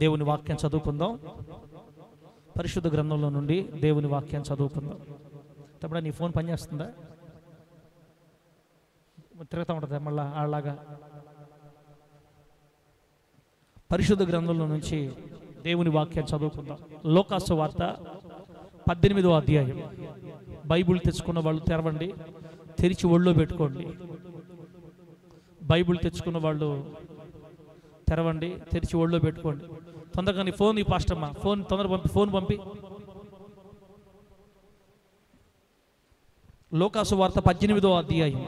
దేవుని వాక్యం చదువుకుందాం. పరిశుద్ధ గ్రంథంలో నుండి దేవుని వాక్యం చదువుకుందాం. తప్పుడు నీ ఫోన్ పనిచేస్తుందా? తిరుగుతూ ఉంటుందా మళ్ళా అలాగా? పరిశుద్ధ గ్రంథంలో నుంచి దేవుని వాక్యం చదువుకుందాం. లోకాసు వార్త 18వ అధ్యాయం. బైబుల్ తెచ్చుకున్న వాళ్ళు తెరవండి, తెరిచి ఒళ్ళో పెట్టుకోండి. బైబుల్ తెచ్చుకున్న వాళ్ళు తెరవండి, తెరిచి ఒళ్ళో పెట్టుకోండి. తొందరగా నీ ఫోన్, ఈ పాస్టమ్మ ఫోన్ తొందరగా పంపి, ఫోన్ పంపి. లోకాసు వార్త 18వ అధ్యాయం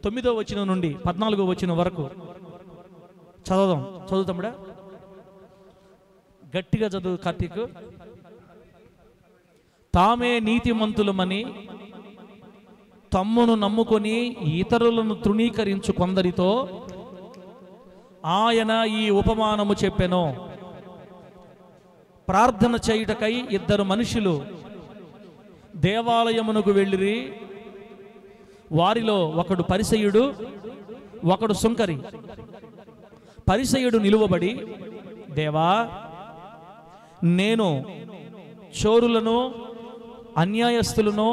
9వ వచనం నుండి 14వ వచనం వరకు చదువుదాం. చదువుతాముడా? గట్టిగా చదువు కార్తీక్. తామే నీతిమంతులమని తమ్మును నమ్ముకొని ఇతరులను తృణీకరించు కొందరితో ఆయన ఈ ఉపమానము చెప్పెను. ప్రార్థన చేయుటకై 2 మనుషులు దేవాలయమునకు వెళ్ళిరి. వారిలో ఒకడు పరిసయ్యుడు, ఒకడు సుంకరి. పరిసయ్యుడు నిలువబడి, దేవా, నేను చోరులను, అన్యాయస్తులను,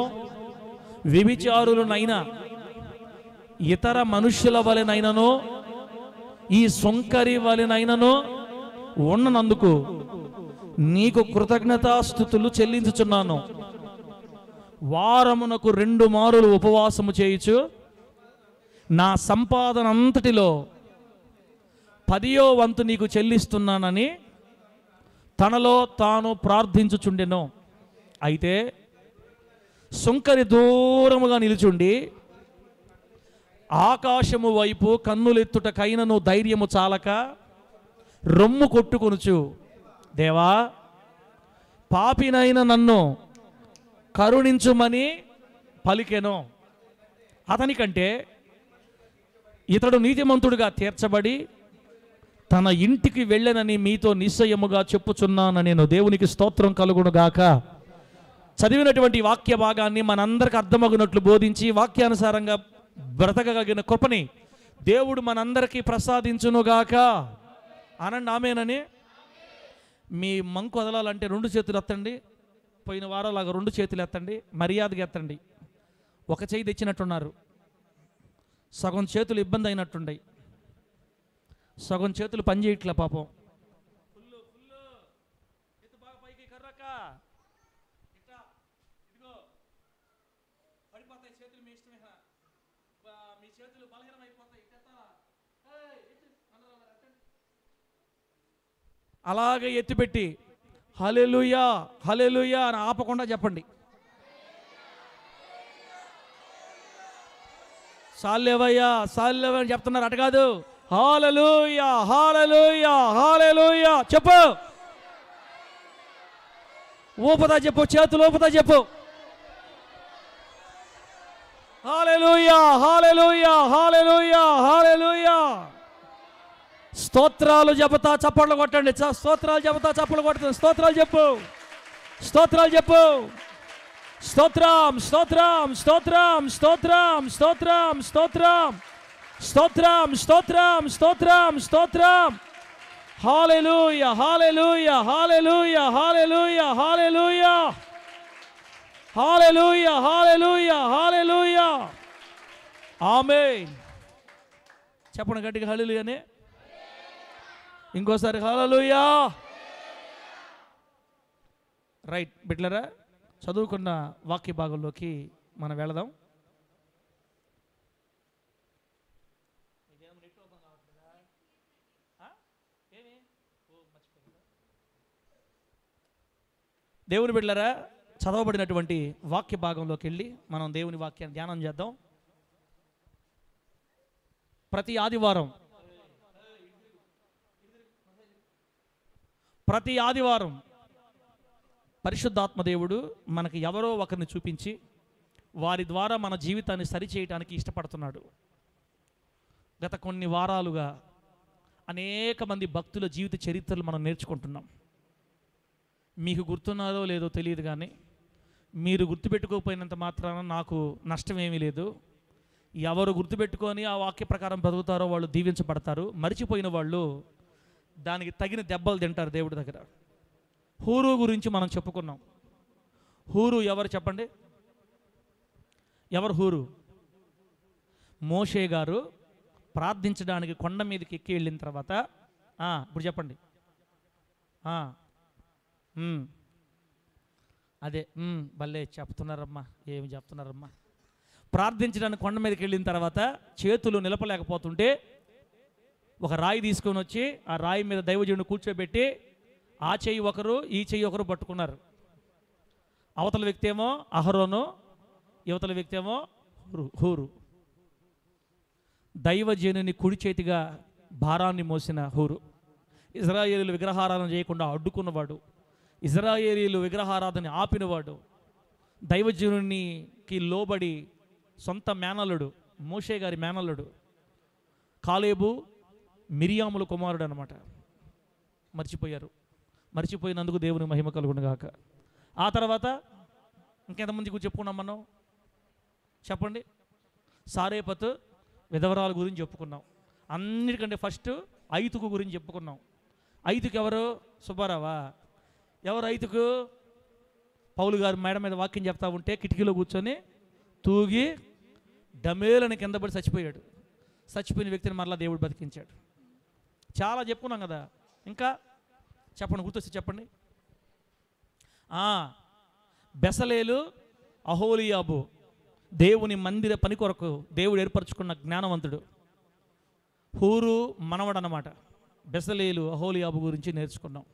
వ్యభిచారులనైనా ఇతర మనుష్యుల వలెనైనను ఈ సుంకరి వలెనైనను ఉన్ననందుకు నీకు కృతజ్ఞతాస్తుతులు చెల్లించుచున్నాను. వారమునకు 2 మారులు ఉపవాసము చేయుచు నా సంపాదన అంతటిలో 10వ వంతు నీకు చెల్లిస్తున్నానని తనలో తాను ప్రార్థించుచుండెను. అయితే సుంకరి దూరముగా నిలుచుండి ఆకాశము వైపు కన్నులెత్తుటకైనను ధైర్యము చాలక రొమ్ము కొట్టుకొనుచు, దేవా, పాపినైన నన్ను కరుణించుమని పలికెను. అతనికంటే ఇతడు నీతిమంతుడిగా తీర్చబడి తన ఇంటికి వెళ్ళనని మీతో నిశ్చయముగా చెప్పుచున్నాను నేను. దేవునికి స్తోత్రం కలుగునుగాక. చదివినటువంటి వాక్య భాగాన్ని మనందరికి అర్థమగునట్లు బోధించి వాక్యానుసారంగా బ్రతకగలిగిన కృపని దేవుడు మనందరికీ ప్రసాదించునుగాక. అనండి ఆమేనని. మీ మంకు వదలాలంటే 2 చేతులు ఎత్తండి. పోయిన వారాలాగా 2 చేతులు ఎత్తండి, మర్యాదగా ఎత్తండి. ఒక చేయి తెచ్చినట్టున్నారు, సగం చేతులు ఇబ్బంది అయినట్టుండయి, సగం చేతులు పనిచేయట్లే పాపం. అలాగే ఎత్తిపెట్టి హల్లెలూయా హల్లెలూయా అని ఆపకుండా చెప్పండి. సాల్లేవయ్యా సాల్లేవయ్యా అని చెప్తున్నారు, అటు కాదు. హల్లెలూయా హల్లెలూయా హల్లెలూయా చెప్పు. ఊపుతా చెప్పు, చేతులు ఊపుతా చెప్పు. హల్లెలూయా హల్లెలూయా హల్లెలూయా హల్లెలూయా. స్తోత్రాలు చెబుతా చప్పట్లు కొట్టండి. స్తోత్రాలు చెబుతా చప్పట్లు కొడుతుంది. స్తోత్రాలు చెప్పు, స్తోత్రాలు చెప్పు. స్తోత్రం స్తోత్రం స్తోత్రం స్తోత్రం స్తోత్రం స్తోత్రం స్తోత్రం స్తోత్రం స్తోత్రం స్తోత్రం. హల్లెలూయా హల్లెలూయా హల్లెలూయా హల్లెలూయా హల్లెలూయా హల్లెలూయా హల్లెలూయా హల్లెలూయా. ఆమేన్. చెప్పండి గట్టిగా హల్లెలూయానే. ఇంకోసారి హల్లెలూయా. రైట్ బిడ్డలారా, చదువుకున్న వాక్య భాగంలోకి మనం వెళదాం. దేవుని బిడ్డలారా, చదవబడినటువంటి వాక్య భాగంలోకి వెళ్ళి మనం దేవుని వాక్యాన్ని ధ్యానం చేద్దాం. ప్రతి ఆదివారం పరిశుద్ధాత్మ దేవుడు మనకి ఎవరో ఒకరిని చూపించి వారి ద్వారా మన జీవితాన్ని సరిచేయటానికి ఇష్టపడుతున్నాడు. గత కొన్ని వారాలుగా అనేక మంది భక్తుల జీవిత చరిత్రలు మనం నేర్చుకుంటున్నాం. మీకు గుర్తున్నారో లేదో తెలియదు, కానీ మీరు గుర్తుపెట్టుకోకపోయినంత మాత్రాన నాకు నష్టమేమీ లేదు. ఎవరు గుర్తుపెట్టుకొని ఆ వాక్య ప్రకారం బ్రతుకుతారో వాళ్ళు దీవించబడతారు. మరిచిపోయిన వాళ్ళు దానికి తగిన దెబ్బలు తింటారు దేవుడి దగ్గర. హూరు గురించి మనం చెప్పుకున్నాం. హూరు ఎవరు చెప్పండి? ఎవరు హూరు? మోషే గారు ప్రార్థించడానికి కొండ మీదకి ఎక్కి వెళ్ళిన తర్వాత ఇప్పుడు చెప్పండి. అదే భలే చెప్తున్నారమ్మా, ఏమి చెప్తున్నారమ్మా. ప్రార్థించడానికి కొండ మీదకి వెళ్ళిన తర్వాత చేతులు నిలపలేకపోతుంటే ఒక రాయి తీసుకొని వచ్చి ఆ రాయి మీద దైవజనుడు కూర్చోబెట్టి ఆ చెయ్యి ఒకరు ఈ చెయ్యి ఒకరు పట్టుకున్నారు. అవతల వ్యక్తి ఏమో అహరోను, యువతల వ్యక్తి ఏమో హూరు. దైవజనుని కుడి చేతిగా భారాన్ని మోసిన హూరు. ఇజ్రాయేలీలు విగ్రహారాధన చేయకుండా అడ్డుకున్నవాడు, ఇజ్రాయేలీలు విగ్రహారాధన ఆపినవాడు, దైవజనునికి లోబడి సొంత మేనల్లుడు, మోషే గారి మేనల్లుడు, కాలేబు మిరియాముల కుమారుడు అనమాట. మర్చిపోయారు. మర్చిపోయినందుకు దేవుని మహిమ కలుగునుగాక. ఆ తర్వాత ఇంకెంతమంది గురించి చెప్పుకున్నాం మనం? చెప్పండి. సారేపతు విధవరాల గురించి చెప్పుకున్నాం. అన్నిటికంటే ఫస్ట్ ఐతుకు గురించి చెప్పుకున్నాం. ఐతుకు ఎవరు? సుబ్బారావా? ఎవరు ఐతుకు? పౌలు గారు మేడ మీద వాక్యం చెప్తా ఉంటే కిటికీలో కూర్చొని తూగి డమేలని కింద పడి చచ్చిపోయాడు. చచ్చిపోయిన వ్యక్తిని మరలా దేవుడు బతికించాడు. చాలా చెప్పుకున్నాం కదా. ఇంకా చెప్పండి, గుర్తొచ్చి చెప్పండి. బెసలేలు, అహోలియాబు దేవుని మందిర పని కొరకు దేవుడు ఏర్పరచుకున్న జ్ఞానవంతుడు. హూరు మనవడు అన్నమాట. బెసలేలు, అహోలియాబు గురించి నేర్చుకున్నాం.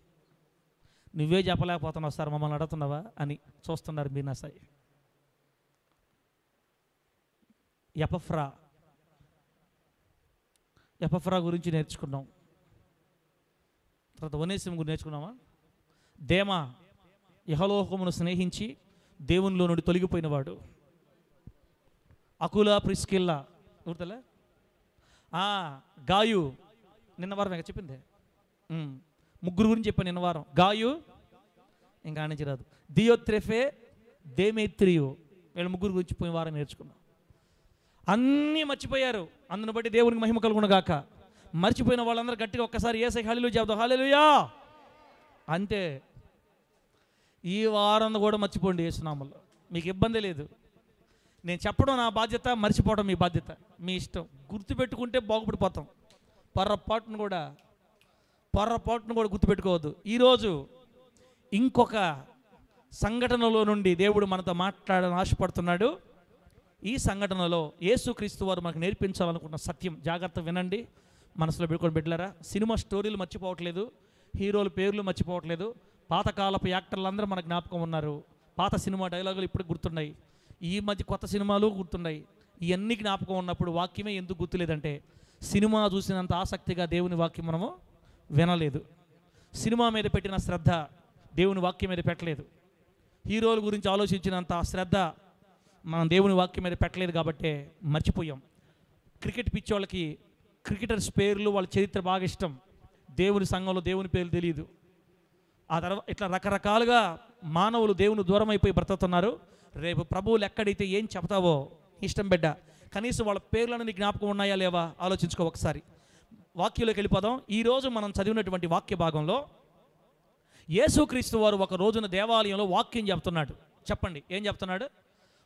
నువ్వే చెప్పలేకపోతున్నావు సార్, మమ్మల్ని అడుగుతున్నావా అని చూస్తున్నారు మీరు. నా సాయి ఎపఫ్రా గురించి నేర్చుకున్నాం. తర్వాత ఒనేసిము గురించి నేర్చుకున్నామా? దేమా యెహోలోకమును స్నేహించి దేవునిలో నుండి తొలగిపోయినవాడు. అకులా, ప్రిస్కిల్లా గుర్తులే? గాయు నిన్న వారం చెప్పిందే. ముగ్గురు గురించి చెప్పాను నిన్న వారం. గాయు ఇంకా ఆనించి రాదు. దియోత్రెఫే, దేమేత్రియు, వీళ్ళ ముగ్గురు గురించి పోయిన వారం నేర్చుకున్నాం. అన్నీ మర్చిపోయారు. అందును బట్టి దేవునికి మహిమ కలుగునుగాక. మర్చిపోయిన వాళ్ళందరూ గట్టిగా ఒక్కసారి యేసయ్యకి హల్లెలూయా చెప్దాం. హల్లెలూయా. అంతే. ఈ వారం కూడా మర్చిపోండి యేసునామములో, మీకు ఇబ్బంది లేదు. నేను చెప్పడం నా బాధ్యత, మర్చిపోవడం మీ బాధ్యత, మీ ఇష్టం. గుర్తుపెట్టుకుంటే బాగుపడిపోతాం. పొర్రపాటును కూడా గుర్తుపెట్టుకోవద్దు. ఈరోజు ఇంకొక సంఘటనలో నుండి దేవుడు మనతో మాట్లాడాలని ఆశపడుతున్నాడు. ఈ సంఘటనలో యేసుక్రీస్తు వారు మనకు నేర్పించాలనుకున్న సత్యం జాగ్రత్త వినండి, మనసులో పెట్టుకొని బిడ్డలారా. సినిమా స్టోరీలు మర్చిపోవట్లేదు, హీరోల పేర్లు మర్చిపోవట్లేదు. పాతకాలపు యాక్టర్లు అందరూ మన జ్ఞాపకం ఉన్నారు. పాత సినిమా డైలాగులు ఇప్పుడు గుర్తున్నాయి. ఈ మధ్య కొత్త సినిమాలు గుర్తున్నాయి. ఇవన్నీ జ్ఞాపకం ఉన్నప్పుడు వాక్యమే ఎందుకు గుర్తులేదంటే, సినిమా చూసినంత ఆసక్తిగా దేవుని వాక్యం మనము వినలేదు. సినిమా మీద పెట్టిన శ్రద్ధ దేవుని వాక్యం మీద పెట్టలేదు. హీరోల గురించి ఆలోచించినంత శ్రద్ధ మనం దేవుని వాక్యం మీద పెట్టలేదు కాబట్టి మర్చిపోయాం. క్రికెట్ పిచ్చి వాళ్ళకి క్రికెటర్స్ పేర్లు, వాళ్ళ చరిత్ర బాగా ఇష్టం. దేవుని సంఘంలో దేవుని పేర్లు తెలియదు. ఆ తర్వాత ఇట్లా రకరకాలుగా మానవులు దేవుని దూరం అయిపోయి బ్రతుకుతున్నారు. రేపు ప్రభువులు ఎక్కడైతే ఏం చెప్తావో ఇష్టం బిడ్డ, కనీసం వాళ్ళ పేర్లను నీ జ్ఞాపకం ఉన్నాయా లేవా ఆలోచించుకో ఒకసారి. వాక్యంలోకి వెళ్ళిపోదాం. ఈరోజు మనం చదివినటువంటి వాక్య భాగంలో యేసుక్రీస్తు వారు ఒక రోజున దేవాలయంలో వాక్యం చెప్తున్నాడు. చెప్పండి, ఏం చెప్తున్నాడు?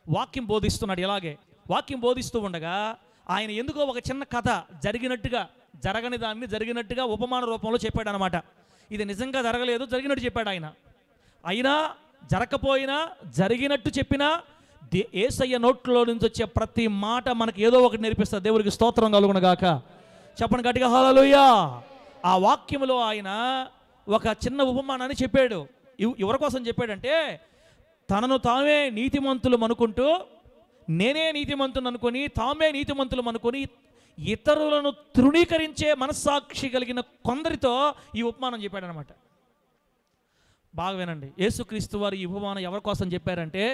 వాక్యం బోధిస్తున్నాడు. ఎలాగే వాక్యం బోధిస్తూ ఉండగా ఆయన ఎందుకో ఒక చిన్న కథ జరగని దాన్ని జరిగినట్టుగా ఉపమాన రూపంలో చెప్పాడు అనమాట. ఇది నిజంగా జరగలేదు, జరిగినట్టు చెప్పాడు ఆయన. అయినా జరగకపోయినా జరిగినట్టు చెప్పినా యేసయ్య నోట్లో నుంచి వచ్చే ప్రతి మాట మనకు ఏదో ఒకటి నేర్పిస్తుంది. దేవుడికి స్తోత్రం కలుగునుగాక. చెప్పండి గట్టిగా హల్లెలూయా. ఆ వాక్యంలో ఆయన ఒక చిన్న ఉపమానాన్ని చెప్పాడు. ఎవరి కోసం చెప్పాడంటే, తనను తామే నీతిమంతులు అనుకుంటూ, నేనే నీతిమంతుని అనుకొని తామే నీతిమంతులు అనుకొని ఇతరులను తృణీకరించే మనస్సాక్షి కలిగిన కొందరితో ఈ ఉపమానం చెప్పాడనమాట. బాగా వినండి. యేసుక్రీస్తు వారు ఈ ఉపమానం ఎవరి కోసం చెప్పారంటే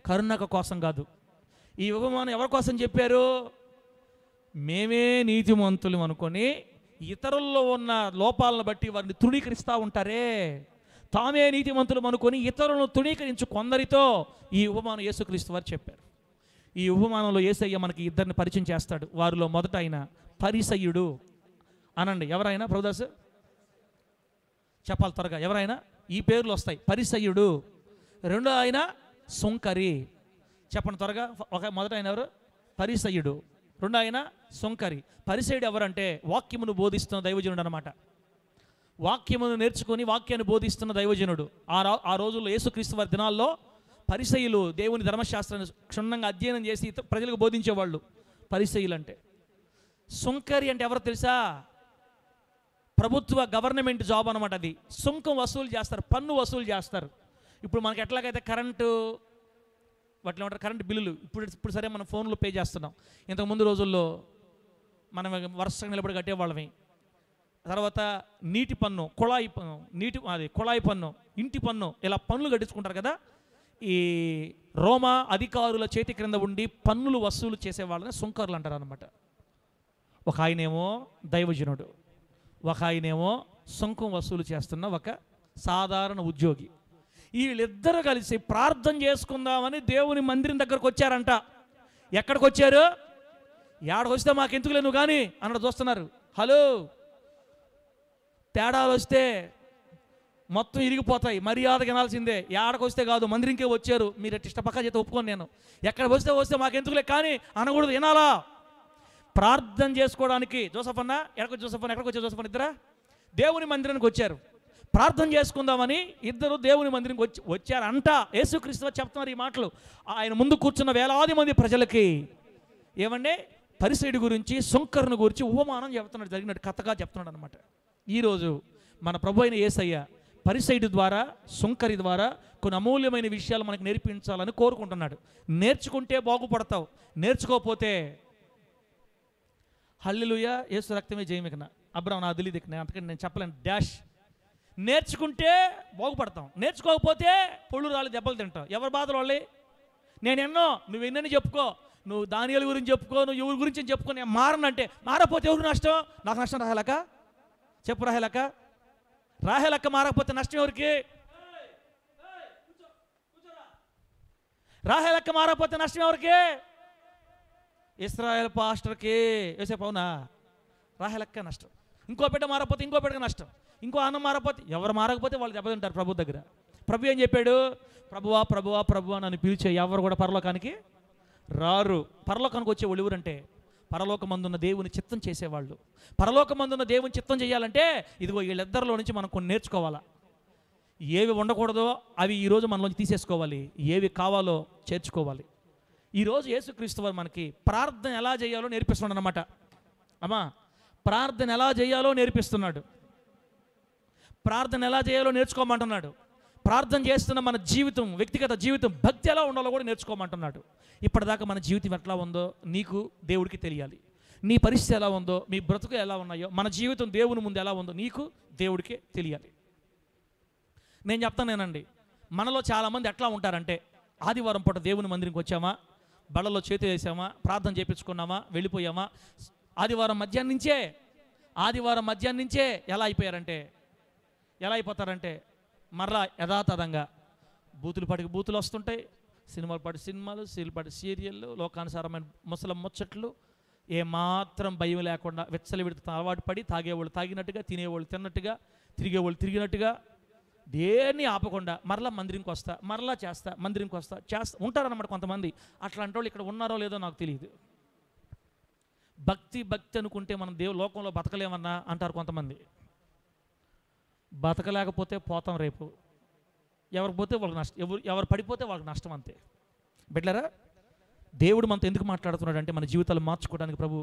కరుణక కోసం కాదు. ఈ ఉపమానం ఎవరి కోసం చెప్పారు? మేమే నీతిమంతులు అనుకొని ఇతరుల్లో ఉన్న లోపాలను బట్టి వారిని తృణీకరిస్తూ ఉంటారే, తామే నీతిమంతులు అనుకొని ఇతరులను తృణీకరించు కొందరితో ఈ ఉపమానం యేసుక్రీస్తు వారు చెప్పారు. ఈ ఉపమానంలో యేసయ్య మనకి ఇద్దరిని పరిచయం చేస్తాడు. వారిలో మొదట ఆయన పరిసయ్యుడు. అనండి, ఎవరైనా ప్రభుదాస్? చెప్పాలి త్వరగా. ఎవరైనా ఈ పేర్లు వస్తాయి. పరిసయ్యుడు, రెండో ఆయన సుంకరి. చెప్పండి త్వరగా. మొదట ఆయన ఎవరు? పరిసయ్యుడు. రెండో ఆయన సుంకరి. పరిసయ్యుడు ఎవరంటే వాక్యమును బోధిస్తున్న దైవజనుడు అనమాట. వాక్యమును నేర్చుకొని వాక్యాన్ని బోధిస్తున్న దైవజనుడు. ఆ రోజుల్లో యేసుక్రీస్తు వారి దినాల్లో పరిసయ్యులు దేవుని ధర్మశాస్త్రాన్ని క్షుణ్ణంగా అధ్యయనం చేసి ప్రజలకు బోధించేవాళ్ళు పరిసయ్యులు అంటే. సుంకరి అంటే ఎవరో తెలుసా? ప్రభుత్వ గవర్నమెంట్ జాబ్ అనమాట. అది సుంకం వసూలు చేస్తారు, పన్ను వసూలు చేస్తారు. ఇప్పుడు మనకి ఎట్లాగైతే కరెంటు వాటిలో ఏమంటారు, కరెంటు బిల్లులు ఇప్పుడు సరే మనం ఫోన్లో పే చేస్తున్నాం. ఇంతకుముందు రోజుల్లో మనం వరుసగా నిలబడి కట్టేవాళ్ళమే. తర్వాత నీటి పన్ను, కుళాయి పన్ను, కుళాయి పన్ను, ఇంటి పన్ను, ఇలా పన్నులు కట్టించుకుంటారు కదా. ఈ రోమా అధికారుల చేతి క్రింద ఉండి పన్నులు వసూలు చేసే వాళ్ళని సుంకర్లు అంటారు అనమాట. ఒక ఆయనేమో దైవజనుడు, ఒక ఆయనేమో సుంకం వసూలు చేస్తున్న ఒక సాధారణ ఉద్యోగి. వీళ్ళిద్దరూ కలిసి ప్రార్థన చేసుకుందామని దేవుని మందిరం దగ్గరకు వచ్చారంట. ఎక్కడికి వచ్చారు? ఏడకు వస్తే మాకెందుకు లేను కానీ అన్నట్టు చూస్తున్నారు. హలో, తేడాలు వస్తే మొత్తం ఇరిగిపోతాయి, మర్యాద వినాల్సిందే. ఏడకు వస్తే కాదు, మందిరంకే వచ్చారు. మీరు ఇష్టపక్క చేత ఒప్పుకోను నేను. ఎక్కడ వస్తే మాకెందుకులే కానీ అనకూడదు, వినాలా. ప్రార్థన చేసుకోవడానికి జోసఫ్ అన్న ఎక్కడికి వచ్చారు? జోసఫ్ అన్న ఇద్దరా దేవుని మందిరానికి వచ్చారు. ప్రార్థన చేసుకుందామని ఇద్దరు దేవుని మందిరానికి వచ్చారంట. యేసుక్రీస్తు చెప్తున్నారు ఈ మాటలు. ఆయన ముందు కూర్చున్న వేలాది మంది ప్రజలకి ఏమంటే పరిసయ్యుడి గురించి, సుంకరుని గురించి ఉపమానం చెప్తున్నాడు, జరిగినట్టు కథగా చెప్తున్నాడు అనమాట. ఈరోజు మన ప్రభు అయిన యేసయ్య పరిసయ్యుడి ద్వారా, సుంకరి ద్వారా కొన్ని అమూల్యమైన విషయాలు మనకు నేర్పించాలని కోరుకుంటున్నాడు. నేర్చుకుంటే బాగుపడతావు, నేర్చుకోకపోతే హల్లెలూయా యేసు రక్తమే జయమికన అబ్రాహ్మ నా తెలియదు, అంతకంటే నేను చెప్పలేను డాష్. నేర్చుకుంటే బాగుపడతాం, నేర్చుకోకపోతే పొళ్ళు రాళ్ళు దెబ్బలు తింటాం. ఎవరి బాధలు వాళ్ళే. నువ్వు ఎన్నని చెప్పుకో, నువ్వు దానియేలు గురించి చెప్పుకో, నువ్వు ఎవరి గురించి చెప్పుకో, నేను మారనంటే మారకపోతే ఎవరు నష్టం? నాకు నష్టం రాహేలక? చెప్పు రాహేలక. రాహేలక్క మారకపోతే నష్టం ఎవరికి? రాహేలక్క మారకపోతే నష్టం ఎవరికి? ఇశ్రాయేల్ పాస్టర్కి. యోసేపు అవునా? రాహేలక్క నష్టం. ఇంకో బిడ్డ మారకపోతే ఇంకో బిడ్డకి నష్టం. ఇంకో అన్నం మారకపోతే, ఎవరు మారకపోతే వాళ్ళు దెబ్బతింటారు ప్రభు దగ్గర. ప్రభు ఏం చెప్పాడు? ప్రభువా ప్రభువా ప్రభువా నన్ను పిలిచే ఎవరు కూడా పరలోకానికి రారు. పరలోకానికి వచ్చే వాళ్ళు ఎవరంటే పరలోకమందున్న దేవుని చిత్తం చేసేవాళ్ళు. పరలోకమందున్న దేవుని చిత్తం చేయాలంటే ఇదిగో వీళ్ళిద్దరిలో నుంచి మనం కొన్ని నేర్చుకోవాలా. ఏవి ఉండకూడదో అవి ఈరోజు మనలోంచి తీసేసుకోవాలి, ఏవి కావాలో చేర్చుకోవాలి. ఈరోజు యేసుక్రీస్తు వారు మనకి ప్రార్థన ఎలా చేయాలో నేర్పిస్తున్నాడు అన్నమాట. అమ్మా, ప్రార్థన ఎలా చేయాలో నేర్పిస్తున్నాడు. ప్రార్థన ఎలా చేయాలో నేర్చుకోమంటున్నాడు. ప్రార్థన చేస్తున్న మన జీవితం, వ్యక్తిగత జీవితం, భక్తి ఎలా ఉండాలో కూడా నేర్చుకోమంటున్నాడు. ఇప్పటిదాకా మన జీవితం ఎట్లా ఉందో నీకు దేవుడికి తెలియాలి. నీ పరిస్థితి ఎలా ఉందో, మీ బ్రతుకు ఎలా ఉన్నాయో, మన జీవితం దేవుని ముందు ఎలా ఉందో నీకు దేవుడికే తెలియాలి. నేను చెప్తానేనండి, మనలో చాలామంది ఎట్లా ఉంటారంటే ఆదివారం పూట దేవుని మందిరంకి వచ్చామా, బళ్ళలో చేతి వేసామా, ప్రార్థన చేయించుకున్నామా, వెళ్ళిపోయామా. ఆదివారం మధ్యాహ్నం నుంచే ఎలా అయిపోతారంటే మరలా యథాతథంగా బూతులు పాటికి బూతులు వస్తుంటాయి, సినిమాలు పాటి సినిమాలు, సీరియల్ పాటి సీరియళ్ళు, లోకానుసారమైన ముసలం ముచ్చట్లు, ఏమాత్రం భయం లేకుండా విచ్చలవిడితో అలవాటు పడి తాగేవాళ్ళు తాగినట్టుగా, తినేవాళ్ళు తిన్నట్టుగా, తిరిగేవాళ్ళు తిరిగినట్టుగా, దేన్ని ఆపకుండా మరలా మందిరంకి వస్తా, మరలా చేస్తా, మందిరంకి వస్తా ఉంటారన్నమాట కొంతమంది. అట్లాంటి వాళ్ళు ఇక్కడ ఉన్నారో లేదో నాకు తెలియదు. భక్తి అనుకుంటే మనం లోకంలో బతకలేమన్నా అంటారు కొంతమంది. బతకలేకపోతే పోతాం రేపు. ఎవరికి పోతే వాళ్ళకి నష్టం, ఎవరు పడిపోతే వాళ్ళకి నష్టం, అంతే. బిడ్డలారా, దేవుడు మనతో ఎందుకు మాట్లాడుతున్నాడు అంటే మన జీవితాలు మార్చుకోవడానికి, ప్రభు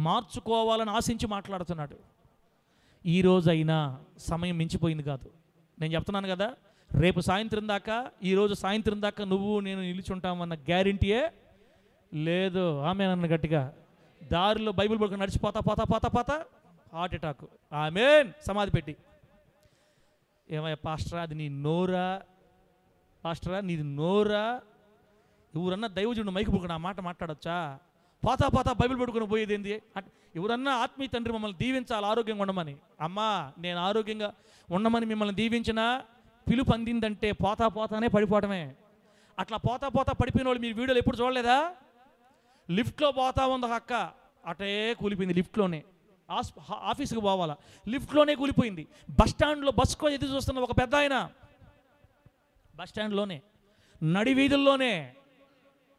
మార్చుకోవాలని ఆశించి మాట్లాడుతున్నాడు. ఈరోజైనా సమయం మించిపోయింది కాదు. నేను చెప్తున్నాను కదా, రేపు సాయంత్రం దాకా, ఈరోజు సాయంత్రం దాకా నువ్వు నేను నిలుచుంటామన్న గ్యారంటీయే లేదు. ఆమేన్ గట్టిగా. దారిలో బైబిల్ పడుకుని నడిచిపోతా పోతా పోతా పోతా హార్ట్ అటాక్. ఆమేన్. సమాధి పెట్టి, ఏమయ్యా పాస్టరా అది నీ నోరా, పాస్టరా నీది నోరా, ఎవరన్నా దైవజుడు మైకు పడుకుని ఆ మాట మాట్లాడచ్చా? పోతా పోతా బైబిల్ పడుకుని పోయేది ఏంది? ఎవరన్నా ఆత్మీయ తండ్రి మమ్మల్ని దీవించాలి ఆరోగ్యంగా ఉండమని. అమ్మా, నేను ఆరోగ్యంగా ఉండమని మిమ్మల్ని దీవించినా పిలుపు అందిందంటే పోతా పోతానే పడిపోవటమే. అట్లా పోతా పోతా పడిపోయిన వాళ్ళు మీరు వీడియోలు ఎప్పుడు చూడలేదా? లిఫ్ట్లో పోతా ఉంది అక్క, అటే కూలిపోయింది లిఫ్ట్లోనే. ఆఫీస్కి పోవాలా, లిఫ్ట్లోనే కూలిపోయింది. బస్ స్టాండ్లో బస్సుకో ఎదురు చూస్తున్న ఒక పెద్ద ఆయన, బస్ స్టాండ్లోనే, నడి వీధుల్లోనే,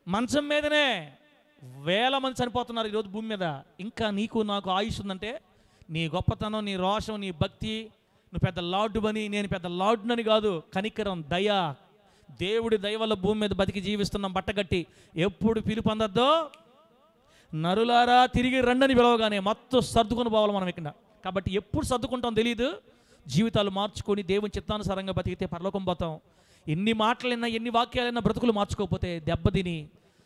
మంచం మీదనే వేల మంది చనిపోతున్నారు ఈరోజు భూమి మీద. ఇంకా నీకు నాకు ఆయుష్ ఉందంటే నీ గొప్పతనం, నీ రోషం, నీ భక్తి, నువ్వు పెద్ద లార్డువని, నేను పెద్ద లార్డునని కాదు, కనికరం, దయ, దేవుడి దయ వల్ల భూమి మీద బతికి జీవిస్తున్నాం బట్టగట్టి. ఎప్పుడు పిలుపు అందద్దో నరులారా తిరిగి రండని పిలవగానే మొత్తం సర్దుకొని పోవాలి మనం ఇక్కడ. కాబట్టి ఎప్పుడు సర్దుకుంటాం తెలియదు. జీవితాలు మార్చుకొని దేవుని చిత్తానుసారంగా బతికితే పరలోకం పోతాం. ఎన్ని మాటలైనా ఎన్ని వాక్యాలైనా బ్రతుకులు మార్చుకోకపోతే దెబ్బతిని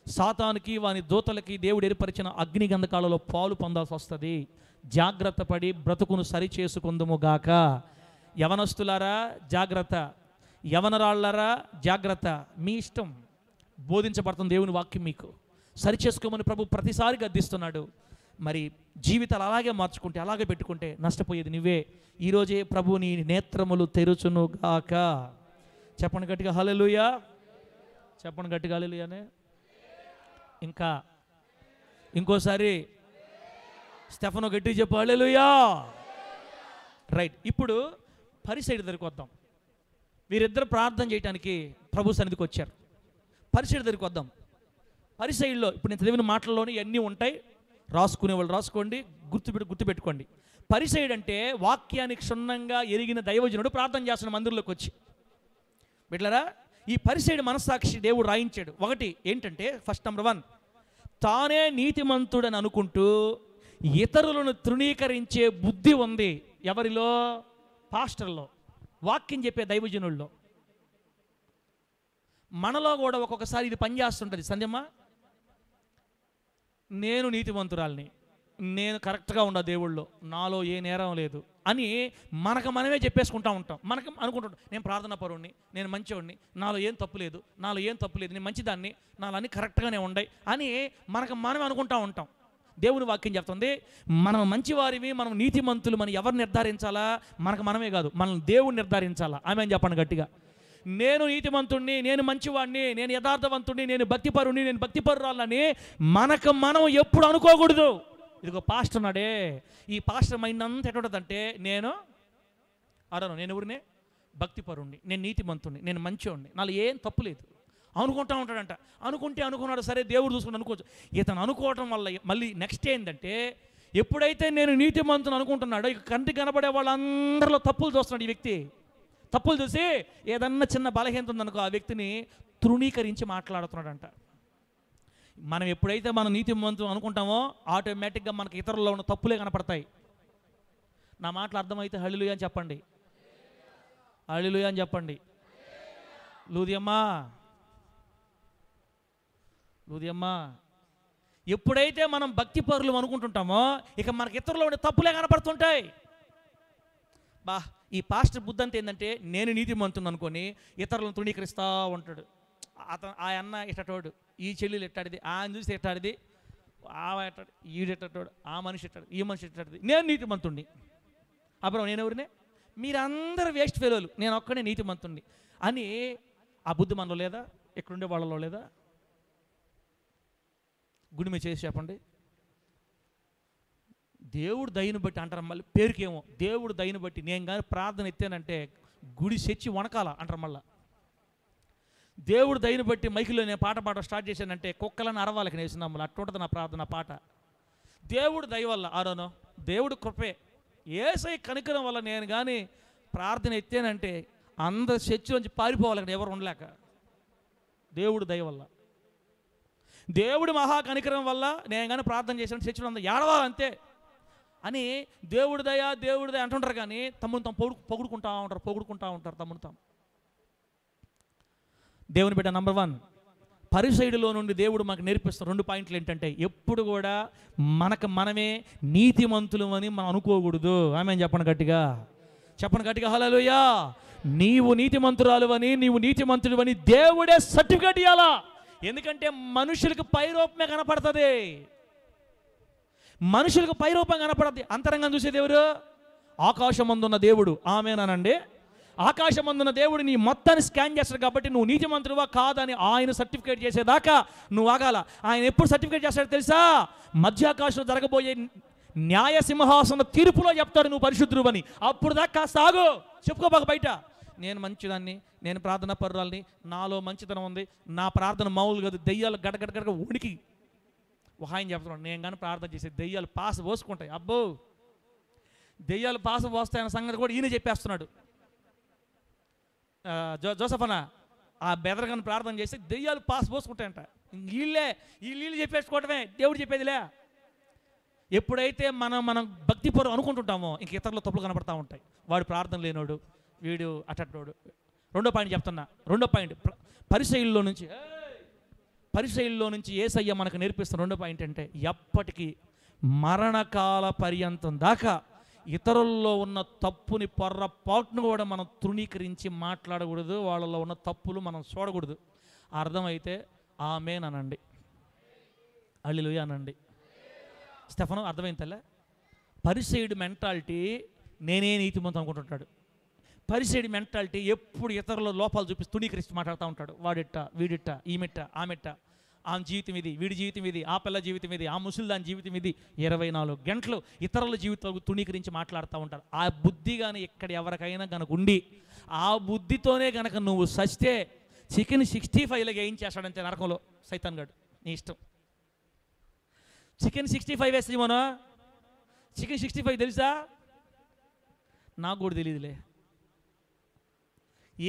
సాతానికి వాని దూతలకి దేవుడు ఏర్పరిచిన అగ్ని గంధకాలలో పాలు పొందాల్సి వస్తుంది. జాగ్రత్త పడి బ్రతుకును సరి చేసుకుందుముగాక. యవనస్తులారా జాగ్రత్త, యవనరాళ్ళారా జాగ్రత్త. మీ ఇష్టం, బోధించబడుతుంది దేవుని వాక్యం, మీకు సరి చేసుకోమని ప్రభు ప్రతిసారి గద్దిస్తున్నాడు. మరి జీవితాలు అలాగే మార్చుకుంటే, అలాగే పెట్టుకుంటే నష్టపోయేది నువ్వే. ఈరోజే ప్రభు నీ నేత్రములు తెరుచునుగాక. చెప్పండి గట్టిగా హల్లెలూయా, చెప్పండి గట్టిగా హల్లెలూయానే. ఇంకా ఇంకోసారి స్టెఫను గట్టిగా చెప్పు హల్లెలూయా. రైట్, ఇప్పుడు పరిసైడ్ దగ్గరికి వద్దాం. వీరిద్దరు ప్రార్థన చేయడానికి ప్రభు సన్నిధికి వచ్చారు. పరిసైడ్ దగ్గరికి వద్దాం. పరిసైడ్లో ఇప్పుడు నేను చదివిన మాటల్లోనే ఇవన్నీ ఉంటాయి. రాసుకునే వాళ్ళు రాసుకోండి, గుర్తుపెట్టుకోండి. పరిసైడ్ అంటే వాక్యానికి క్షుణ్ణంగా ఎరిగిన దైవజనుడు ప్రార్థన చేస్తున్న మందిరంలోకి వచ్చి. బిడ్డలారా, ఈ పరిసైడ్ మనస్సాక్షి దేవుడు రాయించాడు. ఒకటి ఏంటంటే, ఫస్ట్ నెంబర్ 1, తానే నీతిమంతుడని అనుకుంటూ ఇతరులను తృణీకరించే బుద్ధి ఉంది ఎవరిలో? పాస్టర్లో, వాక్యం చెప్పే దైవజనుల్లో. మనలో కూడా ఒక్కొక్కసారి ఇది పనిచేస్తుంటుంది. సంధ్యమ్మ, నేను నీతిమంతురాల్ని, నేను కరెక్ట్గా ఉండా దేవుళ్ళో, నాలో ఏ నేరం లేదు అని మనకు మనమే చెప్పేసుకుంటూ ఉంటాం. మనకు అనుకుంటుంటాం, నేను ప్రార్థనా పరుణ్ణి, నేను మంచివాడిని, నాలో ఏం తప్పు లేదు, నేను మంచిదాన్ని, నాలో అన్నీ కరెక్ట్గానే ఉన్నాయి అని మనకు మనమే అనుకుంటూ ఉంటాం. దేవుని వాక్యం చెప్తుంది, మనం మంచివారివి, మనం నీతిమంతులు మనం ఎవరు నిర్ధారించాలా? మనకు మనమే కాదు, మనం దేవుడు నిర్ధారించాలా. ఆమె చెప్పండి గట్టిగా, నేను నీతిమంతుణ్ణి, నేను మంచివాడిని, నేను యథార్థవంతుణ్ణి, నేను భక్తిపరుణ్ణి, నేను భక్తిపరురాలని మనకు మనం ఎప్పుడు అనుకోకూడదు. ఇదిగో పాస్టర్ ఉన్నాడే, ఈ పాస్టర్ మైండ్ అంతా ఎటుంటుందంటే, నేను ఎవరినే? భక్తిపరుణ్ణి, నేను నీతిమంతుణ్ణి, నేను మంచివాడిని, నాలో ఏం తప్పు లేదు అనుకుంటా ఉంటాడంట. అనుకున్నాడు, సరే దేవుడు చూసుకుంటూ అనుకోవచ్చు. ఇతను అనుకోవటం వల్ల మళ్ళీ నెక్స్ట్ ఏంటంటే, ఎప్పుడైతే నేను నీతిమంతుని అనుకుంటున్నాడో ఇక కంటికి కనబడే వాళ్ళందరిలో తప్పులు చూస్తున్నాడు ఈ వ్యక్తి. తప్పులు చూసి ఏదన్నా చిన్న బలహీనత ఉందనుకో ఆ వ్యక్తిని తృణీకరించి మాట్లాడుతున్నాడంట. మనం ఎప్పుడైతే మనం నీతిమంతులు అనుకుంటామో ఆటోమేటిక్గా మనకి ఇతరుల్లో ఉన్న తప్పులే కనపడతాయి. నా మాటలు అర్థమైతే హల్లెలూయా అని చెప్పండి, హల్లెలూయా అని చెప్పండి. లూదియమ్మా, ఎప్పుడైతే మనం భక్తి పరులు అనుకుంటుంటామో ఇక మనకి ఇతరుల్లో ఉండే తప్పులే కనపడుతుంటాయి. ఈ పాస్టర్ బుద్ధి అంతా ఏంటంటే, నేను నీతిమంతుని అనుకొని ఇతరులను తృణీకరిస్తూ ఉంటాడు. ఆ అన్న ఇట్టటోడు, ఈ చెల్లెలు ఎట్టాడిది, ఆయన చూసి ఎట్టాడిది, ఎట్టాడు, ఈడెట్టాడు, ఆ మనిషి ఎట్టాడు, ఈ మనిషి ఎట్టాడిది, నేను నీతిమంతుణ్ణి. అప్పుడు నేను ఎవరినే? మీరందరూ వేస్ట్ ఫెలోలు, నేను ఒక్కనే నీతిమంతుణ్ణి అని ఆ బుద్ధి మనలో లేదా? ఎక్కడుండే వాళ్ళలో లేదా? గుడిమే చేసి చెప్పండి. దేవుడు దయను బట్టి అంటారు, మళ్ళీ పేరుకేమో దేవుడు దయను బట్టి నేను కానీ ప్రార్థన ఎత్తానంటే గుడి సెచ్చి వణకాల అంటారు. మళ్ళా దేవుడు దయను బట్టి మైకిలో నేను పాట స్టార్ట్ చేశానంటే కుక్కలను అరవాలకి నేసినాము. అట్టుంటుంది నా ప్రార్థన పాట. దేవుడు దయ వల్ల ఆరోనో, దేవుడు కృపే, యేసయ్య కనికరం వల్ల నేను కానీ ప్రార్థన ఎత్తానంటే అందరు చర్చిలోంచి పారిపోవాలి, ఎవరు ఉండలేక. దేవుడు దయ వల్ల, దేవుడి మహా కనికరం వల్ల నేను కానీ ప్రార్థన చేశాను, చర్చిలో అందరూ ఏడవాలంతే అని దేవుడి దయ అంటుంటారు. కానీ తమ్ముని తాము పొగుడుకుంటా ఉంటారు తమ్ముని తాము. దేవుని బిడ్డ, నంబర్ 1, పరిసైడులో నుండి దేవుడు మనకు నేర్పిస్తున్న 2 పాయింట్లు ఏంటంటే, ఎప్పుడు కూడా మనకు మనమే నీతిమంతులు అని మనం అనుకోకూడదు. ఆమె చెప్పండి గట్టిగా హల్లెలూయా. నీవు నీతిమంతురాలు అని, నీవు నీతిమంతుడు అని దేవుడే సర్టిఫికేట్ ఇవ్వాలా. ఎందుకంటే మనుషులకు పైరూపమే కనపడుతుంది, మనుషులకు పైరూపం కనపడద్ది. అంతరంగం చూసేది ఎవరు? ఆకాశమందున్న దేవుడు. ఆమేనండి. ఆకాశమందున్న దేవుడు నీ మొత్తాన్ని స్కాన్ చేస్తాడు. కాబట్టి నువ్వు నీతిమంతుడువా కాదని ఆయన సర్టిఫికేట్ చేసేదాకా నువ్వు ఆగాల. ఆయన ఎప్పుడు సర్టిఫికేట్ చేస్తాడో తెలుసా? మధ్యాకాశంలో జరగబోయే న్యాయ సింహాసన తీర్పులో చెప్తాడు నువ్వు పరిశుద్ధుడు అని. అప్పుడు దాకా సాగు, చెప్పుకోబాక బయట. నేను మంచిదాన్ని, నేను ప్రార్థన పరురాల్ని, నాలో మంచితనం ఉంది, నా ప్రార్థన మామూలు కాదు, దెయ్యాలు గడగడగడగ ఉనికి. ఒక ఆయన చెప్తున్నాడు, నేను కానీ ప్రార్థన చేసే దెయ్యాలు పాస పోసుకుంటాయి. అబ్బో, దెయ్యాలు పాస పోస్తాయన్న సంగతి కూడా ఈయన చెప్పేస్తున్నాడు. జోసఫనా ఆ బెదరగాని ప్రార్థన చేసి దెయ్యాలు పాస్ పోసుకుంటాయంట. ఈ నీళ్ళు చెప్పేసుకోవటమే దేవుడు చెప్పేదిలే. ఎప్పుడైతే మనం భక్తిపరం అనుకుంటుంటామో ఇంక ఇతరుల తప్పులు కనపడతా ఉంటాయి. వాడు ప్రార్థన లేనోడు, వీడు అటట్టోడు. రెండో పాయింట్ చెప్తున్నా. రెండో పాయింట్ పరిసయ్యుల్లో నుంచి యేసయ్య మనకు నేర్పిస్తున్న రెండో పాయింట్ అంటే, ఎప్పటికీ మరణకాల పర్యంతం దాకా ఇతరుల్లో ఉన్న తప్పుని పొర్రపాటును కూడా మనం తృణీకరించి మాట్లాడకూడదు. వాళ్ళలో ఉన్న తప్పులు మనం చూడకూడదు. అర్థమైతే ఆమేన్ అనండి, హల్లెలూయా అనండి. స్టెఫను అర్థమైంది తల్లే. పరిసయ్యుడి మెంటాలిటీ నేనే నీతిమంతుడు అనుకుంటుంటాడు. పరిసయ్యుడి మెంటాలిటీ ఎప్పుడు ఇతరుల లోపాలు చూపిస్తూ తృణీకరిస్తూ మాట్లాడుతూ ఉంటాడు. వాడిట్ట, వీడిట్ట, ఈమెట్ట, ఆమెట్ట, ఆమె జీవితం ఇది, వీడి జీవితం ఇది, ఆ పిల్ల జీవితం ఇది, ఆ ముసలిదాని జీవితం ఇది. 24 గంటలు ఇతరుల జీవితాలకు తృణీకరించి మాట్లాడుతూ ఉంటారు. ఆ బుద్ధి కానీ ఇక్కడ ఎవరికైనా కనుక ఉండి ఆ బుద్ధితోనే కనుక నువ్వు సస్తే చికెన్ 65 ఏం చేస్తాడంటే నరకంలో సైతాన్ గాడు. నీ ఇష్టం. చికెన్ 65 వేస్తే మనం చికెన్ 65 తెలుసా? నాకు కూడా తెలియదులే.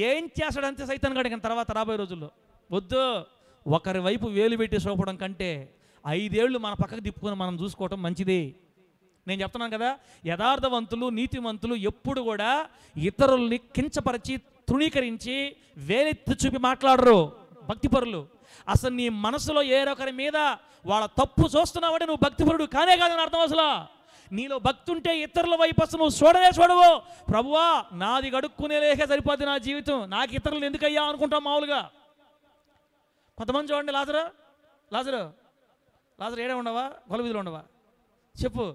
ఏం చేస్తాడంతే సైతాన్ గాడికి తర్వాత రాబోయే రోజుల్లో. వద్దు, ఒకరి వైపు వేలు పెట్టి చూపడం కంటే 5 ఏళ్ళు మన పక్కకు తిప్పుకొని మనం చూసుకోవటం మంచిది. నేను చెప్తున్నాను కదా, యథార్థవంతులు నీతివంతులు ఎప్పుడు కూడా ఇతరుల్ని కించపరిచి తృణీకరించి వేలెత్తి చూపి మాట్లాడరు. భక్తిపరులు అసలు నీ మనసులో ఏ ఒకరి మీద వాళ్ళ తప్పు చూస్తున్నావంటే నువ్వు భక్తిపరుడు కానే కాదని అర్థం. అసలు నీలో భక్తి ఉంటే ఇతరుల వైపు అసలు నువ్వు చూడవు. ప్రభువా, నాది గడుక్కునే లేకే సరిపోద్ది నా జీవితం, నాకు ఇతరులు ఎందుకయ్యా అనుకుంటాం మామూలుగా. కొంతమంది చూడండి, లాజరు ఏడే ఉండవా, గొలవీధిలో ఉండవా చెప్పు.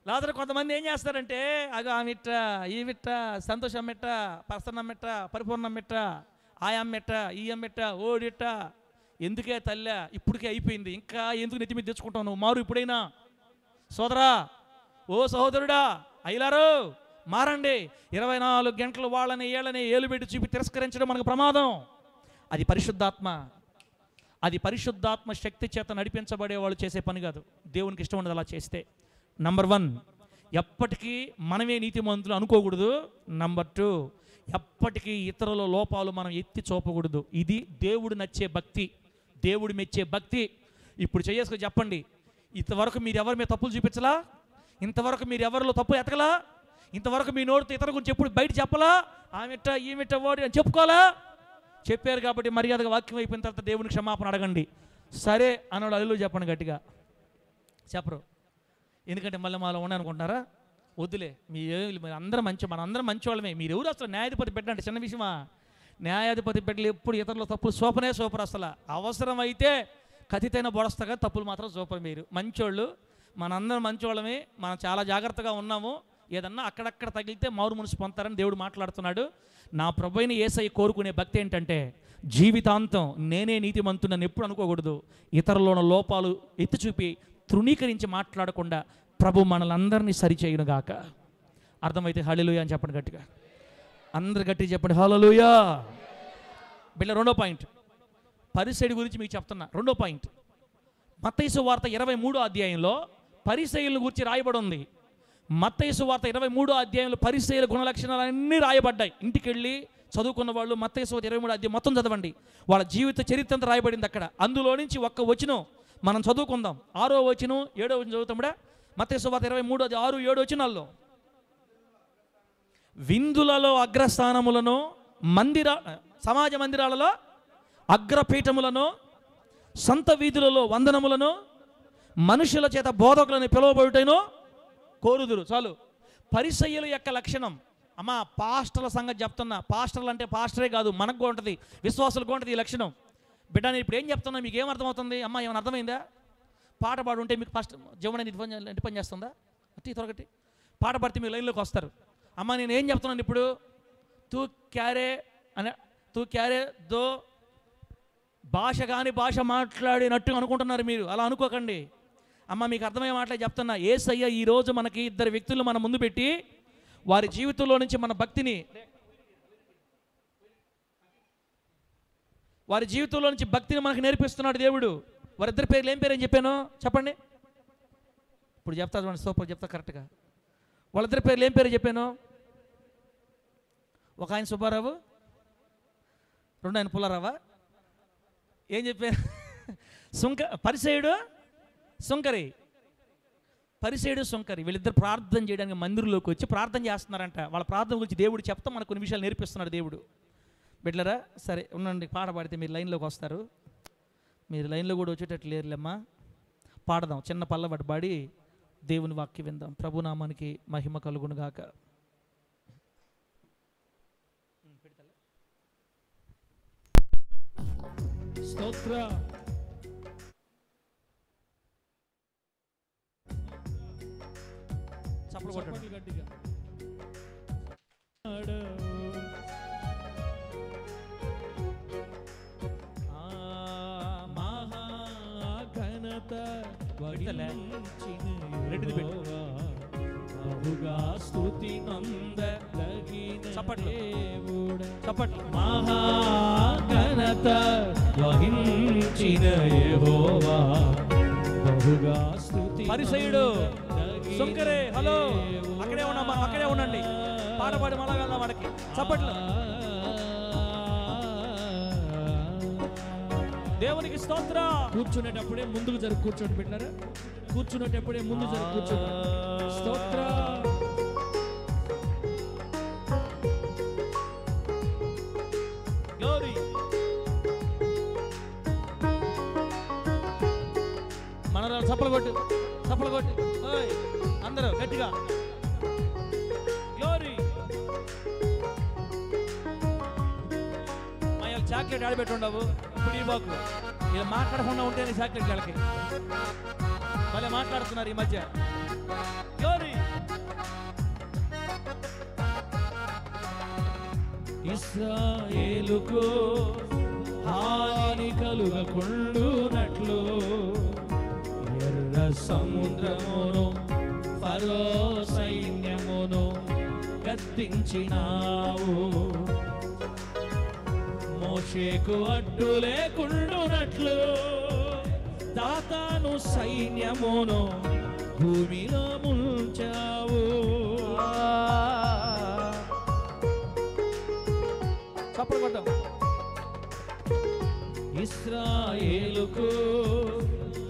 లాజరు కొంతమంది ఏం చేస్తారంటే, అగో ఆ మిట్ట, ఈ మిట్ట, సంతోషం మిట్ట, ప్రసన్నం మిట్ట, పరిపూర్ణం మిట్ట, ఆ అమ్మిట్ట, ఈ అమ్మిట్ట, ఓడిట్ట. ఎందుకే తల్లి, ఇప్పటికే అయిపోయింది, ఇంకా ఎందుకు నెత్తి మీద తెచ్చుకుంటావు నువ్వు? మారు ఇప్పుడైనా. సోదరా, ఓ సహోదరుడా, అయ్యలారు మారండి. 24 గంటలు వాళ్ళని ఏలు పెట్టి చూపి తిరస్కరించడం మనకు ప్రమాదం. అది పరిశుద్ధాత్మ శక్తి చేత నడిపించబడే వాళ్ళు చేసే పని కాదు. దేవునికి ఇష్టం ఉండదు అలా చేస్తే. నంబర్ 1, ఎప్పటికీ మనమే నీతిమంతులు అనుకోకూడదు. నంబర్ 2, ఎప్పటికీ ఇతరుల లోపాలు మనం ఎత్తి చూపకూడదు. ఇది దేవుడు నచ్చే భక్తి, దేవుడు మెచ్చే భక్తి. ఇప్పుడు చేసుకొని చెప్పండి, ఇంతవరకు మీరు ఎవరి మీద తప్పులు చూపించలా? ఇంతవరకు మీరు ఎవరిలో తప్పు ఎతకలా? ఇంతవరకు మీ నోటితో ఇతర గురించి ఎప్పుడు బయట చెప్పలా? ఆమెట్ట, ఈమెట్ట, ఓడి అని చెప్పుకోవాలా? చెప్పారు కాబట్టి మర్యాదగా వాక్యం అయిపోయిన తర్వాత దేవునికి క్షమాపణ అడగండి. సరే అన్నాడు, హల్లెలూయా చెప్పండి గట్టిగా. చెప్పరు, ఎందుకంటే మళ్ళీ మాలో ఉన్నాయనుకుంటున్నారా? వద్దులే, అందరం మనందరం మంచి వాళ్ళమే. మీరు ఎవరు అసలు న్యాయాధిపతి పెట్టండి, చిన్న విషయమా? న్యాయాధిపతి పెట్టలు ఎప్పుడు ఇతరుల తప్పులు సూపరు. అసలు అవసరమైతే ఖచ్చితమైన బొడస్తగా తప్పులు మాత్రం సూపర్. మీరు మంచోళ్ళు, మనందరం మంచోళ్ళమే, మనం చాలా జాగ్రత్తగా ఉన్నాము. ఏదన్నా అక్కడక్కడ తగిలితే మారు మనసు పొందుతారని దేవుడు మాట్లాడుతున్నాడు. నా ప్రభువైన యేసయ్య కోరుకునే భక్తి ఏంటంటే, జీవితాంతం నేనే నీతిమంతుడని ఎప్పుడు అనుకోకూడదు. ఇతరుల లోపాలు ఎత్తి చూపి తృణీకరించి మాట్లాడకుండా ప్రభు మనలందరినీ సరిచేయునుగాక. అర్థమైతే హల్లెలూయా అని చెప్పండి గట్టిగా. అందరు గట్టిగా చెప్పండి హల్లెలూయా. బిడ్డ, రెండో పాయింట్ పరిసయ్యుడి గురించి మీకు చెప్తున్నా. రెండో పాయింట్, మత్తయి సువార్త 23వ అధ్యాయంలో పరిసయ్యుల గురించి రాయబడి ఉంది. మత్తయి సువార్త 23వ అధ్యాయంలో పరిసయ్యుల గుణలక్షణాలు అన్నీ రాయబడ్డాయి. ఇంటికి వెళ్ళి చదువుకున్న వాళ్ళు మత్తయి సువార్త 23వ అధ్యాయం మొత్తం చదవండి. వాళ్ళ జీవిత చరిత్ర అంతా రాయబడింది అక్కడ. అందులో నుంచి ఒక్క వచనం మనం చదువుకుందాం. 6వ వచనం 7వ వచనం చదువుతాం. మత్తయి సువార్త 23 6, 7 వచనాల్లో, విందులలో అగ్రస్థానములను, సమాజ మందిరాలలో అగ్రపీఠములను, సంత వీధులలో వందనములను, మనుషుల చేత బోధకులను పిలువబడుటను కోరుదురు. చాలు. పరిసయ్యుల యొక్క లక్షణం. అమ్మ, పాస్టర్ల సంగతి చెప్తున్నా. పాస్టర్లు అంటే పాస్టరే కాదు, మనకు కూడా ఉంటుంది, విశ్వాసులకు ఉంటుంది ఈ లక్షణం. బిడ్డ, నేను ఇప్పుడు ఏం చెప్తున్నా మీకు ఏమర్థమవుతుంది? అమ్మ, ఏమైనా అర్థమైందా? పాట పాడుంటే మీకు ఫస్ట్ జీవన ఇంటి పని చేస్తుందా? త్వరగట్టి పాట పాడితే మీరు లైన్లోకి వస్తారు. అమ్మ, నేను ఏం చెప్తున్నాను ఇప్పుడు? తూ క్యారే దో భాష కాని భాష మాట్లాడినట్టు అనుకుంటున్నారు మీరు. అలా అనుకోకండి. అమ్మ మీకు అర్థమయ్యే మాటలే చెప్తున్నా. యేసయ్య ఈరోజు మనకి ఇద్దరు వ్యక్తులు మన ముందు పెట్టి వారి జీవితంలో నుంచి మన భక్తిని, వారి జీవితంలో నుంచి భక్తిని మనకు నేర్పిస్తున్నాడు దేవుడు. వారిద్దరి పేర్లు ఏం పేరు అని చెప్పాను చెప్పండి. ఇప్పుడు చెప్తా చూడండి, సూపర్ చెప్తా కరెక్ట్గా. వాళ్ళిద్దరి పేర్లు ఏం పేరు చెప్పాను? ఒక ఆయన సుబ్బారావు, రెండు ఆయన పుల్లారావా? ఏం చెప్పాను? పరిసయుడు సుంకరి. పరిసయుడు సుంకరి వీళ్ళిద్దరు ప్రార్థన చేయడానికి మందిరంలోకి వచ్చి ప్రార్థన చేస్తున్నారంట. వాళ్ళ ప్రార్థన గురించి దేవుడు చెప్తా మనకు కొన్ని విషయాలు నేర్పిస్తున్నాడు దేవుడు. బిడ్డలారా సరే ఉండండి, పాట పాడితే మీరు లైన్లోకి వస్తారు. మీరు లైన్లో కూడా వచ్చేటట్లు లేరులేమ్మా. పాడదాం, చిన్న పల్లవాడు పాడి దేవుని వాక్యం విందాం. ప్రభునామానికి మహిమ కలుగును గాక. స్తోత్ర చప్పలు కొట్టండి గట్టిగా. మహాఘనత స్తుతి చప్పట్లు. మహాఘనత వహించిన యెహోవా బహుగా స్తుతి. పరిసయుడు సుంకరే, హలో అక్కడే ఉన్నామా? అక్కడే ఉండండి, పాట పాడి మళ్ళా వెళ్దాం వాడికి. చప్పట్లు. దేవునికి స్తోత్ర. కూర్చునేటప్పుడే ముందుకు జరుగు కూర్చోండి బిడ్డలారా. కూర్చునేటప్పుడే ముందు జరుగు కూర్చోండి. స్తోత్ర. గ్లోరీ. మనరాలు చప్పలు కొట్టు, చప్పలు కొట్టు అందరూ గట్టిగా. గ్లోరీ. మా చాక్లెట్ ఆడబెట్టి ఉండవు ఇప్పుడు ఈ బాకు. ఇలా మాట్లాడకుండా ఉంటేనే చాక్లెట్ వాళ్ళకి భలే మాట్లాడుతున్నారు ఈ మధ్య. గ్లోరీ. ఇశ్రాయేలుకు హాని కలుగకుండునట్లు ఎర్ర సముద్రమును ఫరో సైన్యమును గద్దించినావు. మోషేకు అడ్డు లేకుండునట్లు దాతాను సైన్యమును భూమిలో ముంచావు. చప్పలు కొట్టాం. ఇశ్రాయేలుకు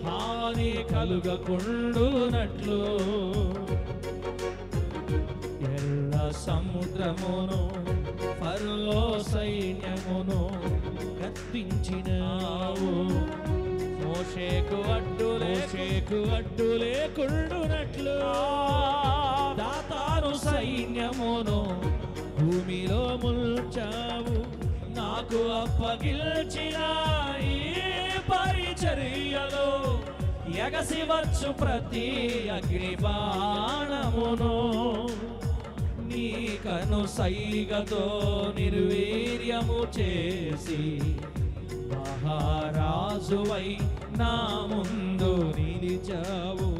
హాని కలుగకుండునట్లు ఎర్ర సముద్రమును ఫరో సైన్యమును గద్దించినావు. మోషేకు అడ్డు లేకుండునట్లు దాతాను సైన్యమును భూమిలో ముంచావు. నాకు అప్పగిల్చిన ఈ పరిచర్యలో ఎగసి వచ్చు ప్రతి అగ్ని బాణమును నీ కను సైగతో నిర్వీర్యము చేసి మహారాజువై నా ముందు నిలిచావు.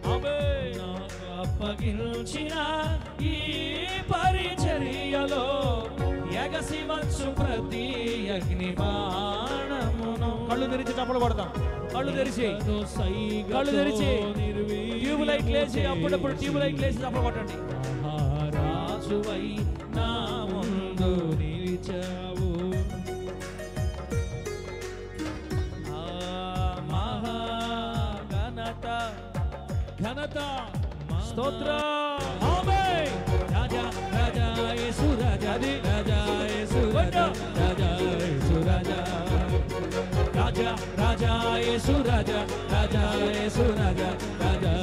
నాకు అప్పగించిన ఈ పరిచర్యలో ఎగసి వచ్చు ప్రతి అగ్ని బాణమును. కళ్ళు తెరిచి చప్పలు కొడతాం. కళ్ళు తెరిచి ట్యూబ్ లైట్ లేచి అప్పుడప్పుడు ట్యూబ్ లైట్ లేచి చప్పలు కొట్టండి. మహారాజువై నా ముందు నిలిచావు. ఘనత స్తోత్ర. రాజా రాజా యేసు రాజా రాజా యేసు రాజా రాజా యేసు రాజా రాజా రాజా యేసు రాజా రాజా యేసు రాజా రాజా.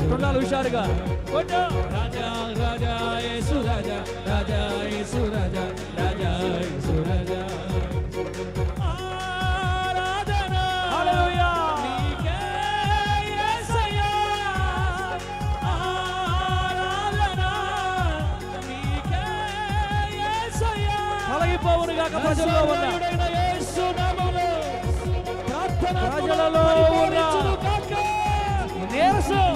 ఎట్లుండాలి హుషారుగా? రాజా రాజా యేసు రాజా రాజా యేసు రాజా రాజా యేసు రాజా. ప్రజల్లో ఉన్న ప్రజలలో ఉన్న నీరసం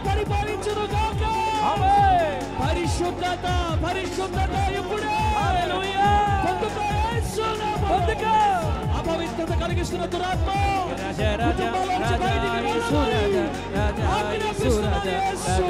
పరిపాలించును గాక. ఆమేన్. పరిశుద్ధత పరిశుద్ధత ఇప్పుడే పొందుకో. యేసు నామములో అపవిత్రత కలిగిస్తున్న దురాత్మ కుటుంబాలోంచి బయటికి వెళ్ళాలి. ఆజ్ఞాపిస్తున్న యేసు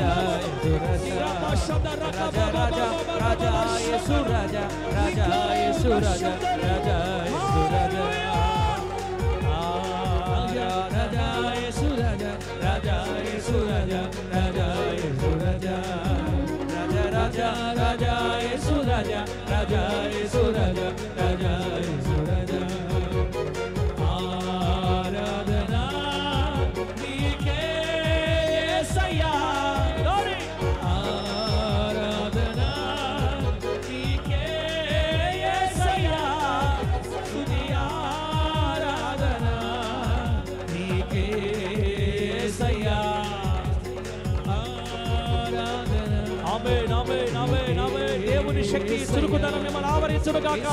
ఆరాధనా నీకే యేసయ్యా. ఆరాధనా నీకే యేసయ్యా. స్తుతి ఆరాధనా నీకే యేసయ్యా. ఆమేన్ ఆమేన్ ఆమేన్ ఆమేన్. దేవుని శక్తి చురుకుదనం మిమ్మల్ని ఆవరించును గాక.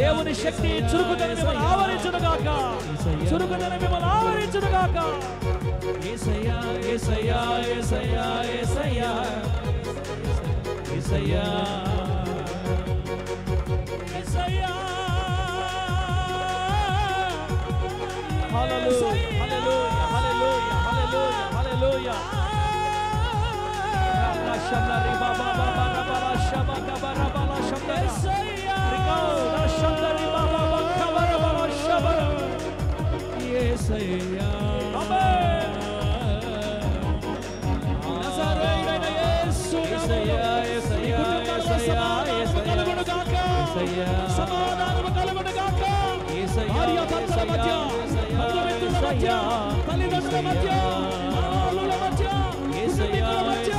దేవుని శక్తి చురుకుదనం మిమ్మల్ని ఆవరించును గాక. చురుకుదనం మిమ్మల్ని ఆవరించును గాక. యేసయ్యా యేసయ్యా యేసయ్యా యేసయ్యా యేసయ్యా యేసయ్యా. హల్లెలూయా హల్లెలూయా హల్లెలూయా హల్లెలూయా హల్లెలూయా. Shamari baba baba baba shamaka baba baba shamari rikau shamari baba baba baba shamari. Yesaya amen. Nazarene Yesu Yesaya Yesaya Yesaya Yesaya Yesaya సమాధానము కలుగును గాక. భార్య భర్తల మధ్య, బంధుమిత్రుల మధ్య, తల్లిదండ్రుల మధ్య, మానవుల మధ్య, కుటుంబీకుల మధ్య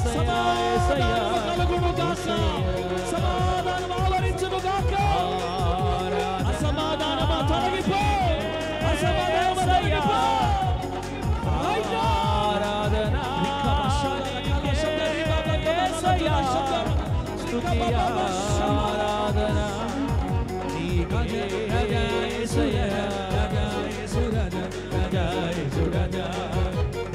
సమాధానము కలుగును గాక. సమాధానము ఆవరించును గాక. అసమాధానము తొలగిపో. అసమాధానము తొలగిపో. ఆరాధన స్తుతి ఆరాధన నీకే యేసయ్యా. రాజా యేసు రాజా రాజా యేసు రాజా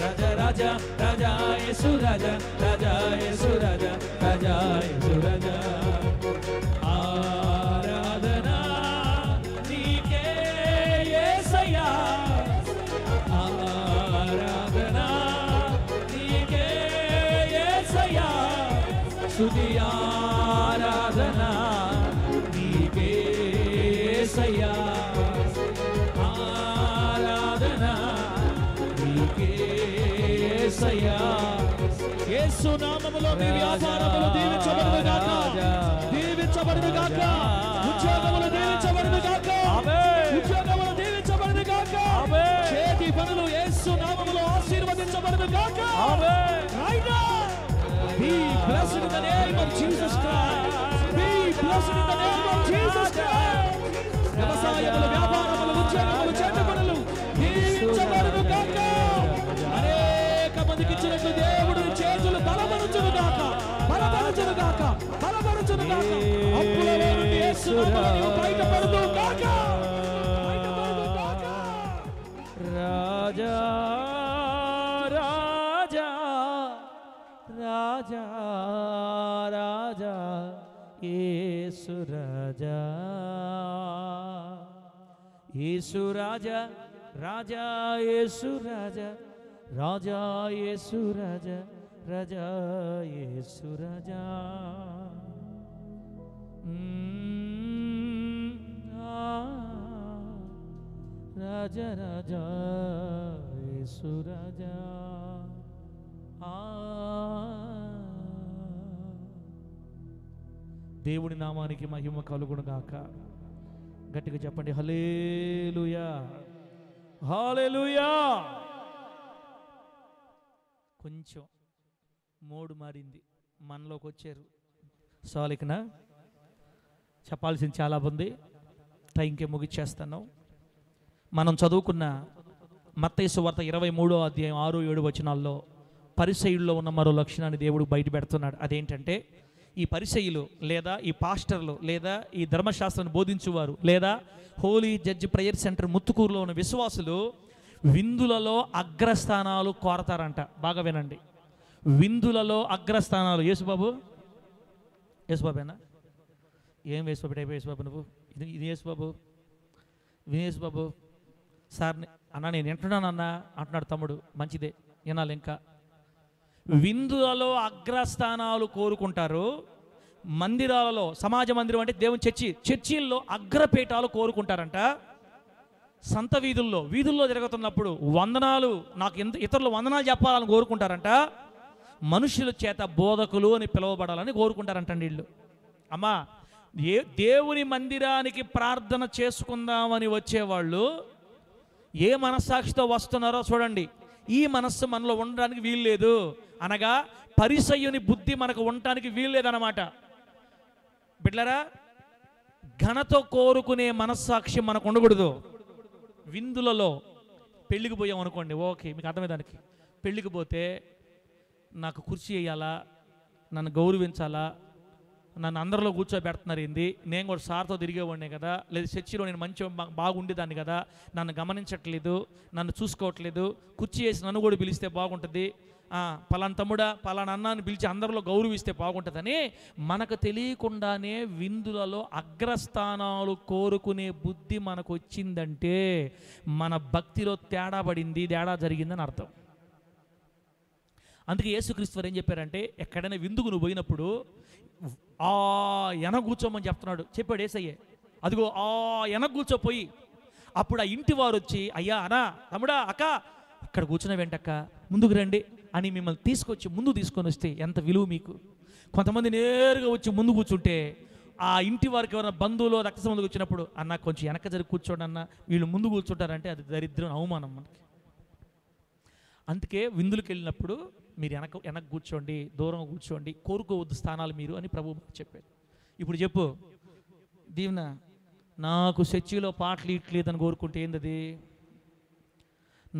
రాజా రాజా రాజా యేసు రాజా రాజా యేసు రాజా రాజా యేసు రాజా. ఆరాధన నీకే యేసయ్యా. ఆరాధన నీకే యేసయ్యా. స్తుతి ఆరాధన నీకే యేసయ్యా. ఆరాధన నీకే యేసయ్యా. యేసు నామములో మీ వ్యాపారములు దీవించబడును గాక. దీవించబడును గాక. ఉద్యోగములు దీవించబడును గాక. ఉద్యోగములు దీవించబడును గాక. చేతి పనులు యేసు నామములో ఆశీర్వదించబడును గాక. Right now, be blessed in the name of Jesus Christ. Be blessed in the name of Jesus Christ. వ్యవసాయములు, వ్యాపారములు, ఉద్యోగములు, చేతి పనులు దీవించబడును గాక. అనేక మందికి ఇచ్చినట్లు దేవుడు చేతులు బలపరచును గాక. బలపరచును గాక. బలపరచును గాక. అప్పులలో నుండి యేసు నామములో బయటపడును గాక. బయటపడును గాక. రాజా రాజా రాజా రాజా యేసు రాజా. యేసు రాజా రాజా యేసు రాజా రాజా యేసు రాజా రాజా యేసు రాజా. రాజా రాజా యేసు రాజా. దేవుని నామానికి మహిమ కలుగును గాక. గట్టిగా చెప్పండి హల్లెలూయా హల్లెలూయా. కొంచెం మోడు మారింది, మనలోకి వచ్చారు. సాలికనా చెప్పాల్సింది చాలా ఉంది, టైంకే ముగిచ్చేస్తాను. మనం చదువుకున్న మత్తయి సువార్త 23వ అధ్యాయం 6-7 వచనాల్లో పరిసయ్యుల్లో ఉన్న మరో లక్షణాన్ని దేవుడు బయట పెడుతున్నాడు. అదేంటంటే ఈ పరిసయ్యులు లేదా ఈ పాస్టర్లు లేదా ఈ ధర్మశాస్త్రాన్ని బోధించువారు లేదా హోలీ జడ్జి ప్రేయర్ సెంటర్ ముత్తుకూరులో ఉన్న విశ్వాసులు విందులలో అగ్రస్థానాలు కోరతారంట. బాగా వినండి, విందులలో అగ్రస్థానాలు. యేసుబాబు, యేసుబాబేనా? ఏం యేసుబాబు టైప్ యేసుబాబు నువ్వు? ఇది యేసుబాబు, యేసుబాబు సార్ అన్న నేను వింటున్నాను అన్న అంటున్నాడు తమ్ముడు. మంచిదే, వినాలి. ఇంకా విందులలో అగ్రస్థానాలు కోరుకుంటారు. మందిరాలలో, సమాజ మందిరం అంటే దేవుని చర్చిల్లో అగ్రపీఠాలు కోరుకుంటారంట. సంత వీధుల్లో జరుగుతున్నప్పుడు వందనాలు, నాకు ఇతరులు వందనాలు చెప్పాలని కోరుకుంటారంట. మనుషుల చేత బోధకులు అని పిలువబడాలని కోరుకుంటారంటండి వీళ్ళు. అమ్మా, దేవుని మందిరానికి ప్రార్థన చేసుకుందామని వచ్చేవాళ్ళు ఏ మనస్సాక్షితో వస్తున్నారో చూడండి. ఈ మనస్సు మనలో ఉండడానికి వీల్లేదు, అనగా పరిసయ్యుని బుద్ధి మనకు ఉండటానికి వీల్లేదన్నమాట. బిడ్డలారా, ఘనత కోరుకునే మనస్సాక్షి మనకు ఉండకూడదు. విందులలో పెళ్ళికి పోయాం అనుకోండి, ఓకే మీకు అర్థమయ్యేదానికి. పెళ్ళికి పోతే నాకు కుర్చీ వేయాలా, నన్ను గౌరవించాలా, నన్ను అందరిలో కూర్చోబెడుతున్నారు ఏంది, నేను కూడా సార్తో తిరిగేవాడినే కదా, లేదా చర్చిలో నేను మంచిగా బాగుండేదాన్ని కదా, నన్ను గమనించట్లేదు, నన్ను చూసుకోవట్లేదు, కుర్చీ వేసి నన్ను కూడా పిలిస్తే బాగుంటుంది, పలానా తమ్ముడా పలానా అన్నాన్ని పిలిచి అందరిలో గౌరవిస్తే బాగుంటుందని మనకు తెలియకుండానే విందులలో అగ్రస్థానాలు కోరుకునే బుద్ధి మనకు వచ్చిందంటే మన భక్తిలో తేడా జరిగిందని అర్థం. అందుకే యేసుక్రీస్తు వారు ఏం చెప్పారంటే, ఎక్కడైనా విందుకు నువ్వు పోయినప్పుడు వెనక కూర్చోమని చెప్తున్నాడు. చెప్పాడు యేసయ్యే. అదిగో వెనక కూర్చోపోయి అప్పుడు ఆ ఇంటి వారు వచ్చి, అయ్యా అనా తమ్ముడా అక్క ఇక్కడ కూర్చున్న వెంటక్క ముందుకు రండి అని మిమ్మల్ని తీసుకొచ్చి ముందు తీసుకొని వస్తే ఎంత విలువ మీకు. కొంతమంది నేరుగా వచ్చి ముందు కూర్చుంటే ఆ ఇంటి వారికి ఎవరైనా బంధువులు రక్త సంబంధులు వచ్చినప్పుడు అన్న కొంచెం వెనక జరిగి కూర్చోండి అన్న, వీళ్ళు ముందు కూర్చుంటారంటే అది దరిద్రం, అవమానం మనకి. అందుకే విందులకు వెళ్ళినప్పుడు మీరు వెనక కూర్చోండి, దూరంగా కూర్చోండి, కోరుకోవద్దు స్థానాలు మీరు అని ప్రభు చెప్పారు. ఇప్పుడు చెప్పు దీవెన, నాకు చర్చిలో పాటలు ఇట్లేదని కోరుకుంటే ఏందది?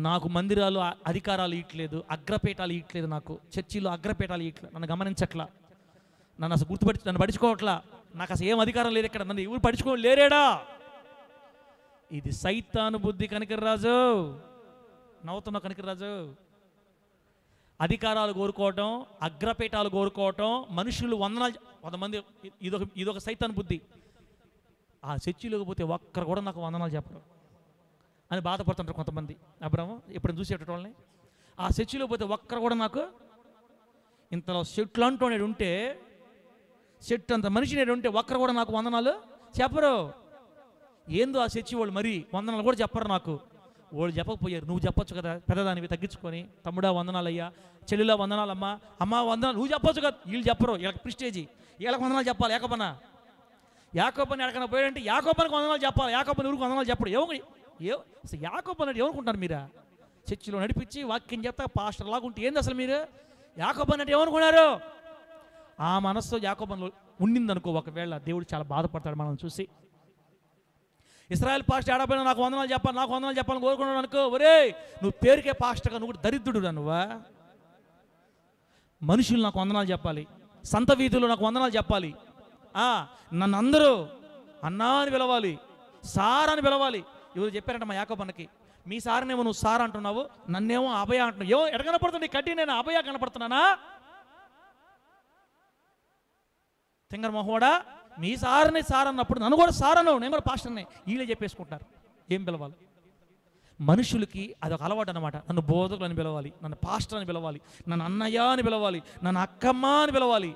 నాకు మందిరాలు అధికారాలు ఇట్లేదు, అగ్రపీఠాలు ఇట్లేదు, నాకు చర్చిలో అగ్రపీఠాలు ఇట్లేదు, నన్ను గమనించట్లా, నన్ను అసలు నన్ను పడుచుకోవట్లా, నాకు అసలు ఏం అధికారం లేదు ఇక్కడ, నన్ను ఎవరు పడుచుకోలేరేడా? ఇది సైతాను బుద్ధి. కనికర్రాజు నవ్వుతున్న కనికర్రాజు, అధికారాలు కోరుకోవటం, అగ్రపీఠాలు కోరుకోవటం, మనుషులు వందనాలు, కొంతమంది ఇదొక సైతాను బుద్ధి. ఆ చర్చిలోకి పోతే ఒక్కరు కూడా నాకు వందనాలు చెప్పరు అని బాధపడుతుంటారు కొంతమంది. అబ్రహం ఎప్పుడు చూసేటోళ్ళని, ఆ చర్చిలో పోతే ఒక్కరు కూడా నాకు, ఇంతలో చెట్లు అంటూ ఉంటే, చెట్టు అంత మనిషి నేడు ఉంటే ఒక్కరు కూడా నాకు వందనాలు చెప్పరు. ఏందో ఆ చర్చి వాళ్ళు మరి వందనాలు కూడా చెప్పరు నాకు. వాళ్ళు చెప్పకపోయారు, నువ్వు చెప్పొచ్చు కదా, పెద్దదానివి తగ్గించుకొని, తమ్ముడా వందనాలయ్యా, చెల్లిలా వందనాలమ్మా, అమ్మ వందనాలు నువ్వు చెప్పొచ్చు కదా. వీళ్ళు చెప్పరు, వీళ్ళకి ప్రిస్టేజీ, వీళ్ళకి వందనాలు చెప్పాలి. యాకోబని ఎక్కడికైనా పోయాడంటే యాకోబనికి వందనాలు చెప్పాలి, యాకోబని ఎవరికి వందనాలు చెప్పడు. అసలు యాకోబు అన్నట్టు ఏమనుకుంటారు మీరు? చర్చిలో నడిపించి వాక్యం చెప్తా పాస్టర్ లాగా ఉంటే ఏంది అసలు మీరు? యాకోబు అన్నట్టు ఏమనుకున్నారు? ఆ మనస్సు యాకోబులో ఉండిందనుకో, ఒకవేళ దేవుడు చాలా బాధపడతాడు మనం చూసి. ఇశ్రాయేల్ పాస్టర్ ఏడాపోయినా నాకు వందనాలు చెప్పాలని కోరుకున్నాడు అనుకో, ఒరే నువ్వు పేరుకే పాస్టర్గా నువ్వు కూడా దరిద్రుడురా నువ్వా. మనుషులు నాకు వందనాలు చెప్పాలి, సంత వీధులు నాకు వందనాలు చెప్పాలి, నన్ను అందరూ అన్నా అని పిలవాలి, సార్ అని పిలవాలి. ఎవరు చెప్పారంట మా యాకోబన్నకి, మీ సార్నేమో నువ్వు సార్ అంటున్నావు, నన్నేమో అభయ అంటున్నావు. ఏమో ఎడ కనపడుతుంది కట్టి, నేను అభయ కనపడుతున్నానా? తింగర్ మొహోడా, మీ సార్ని సార్ అన్నప్పుడు నన్ను కూడా సార్ అన్నావు, నేను కూడా పాస్టర్ని. వీళ్ళే చెప్పేసుకుంటారు ఏం పిలవాలి. మనుషులకి అదొక అలవాటు అనమాట. నన్ను బోధకులు అని పిలవాలి, నన్ను పాస్టర్ అని పిలవాలి, నన్ను అన్నయ్య అని పిలవాలి, నన్ను అక్కమ్మ అని పిలవాలి,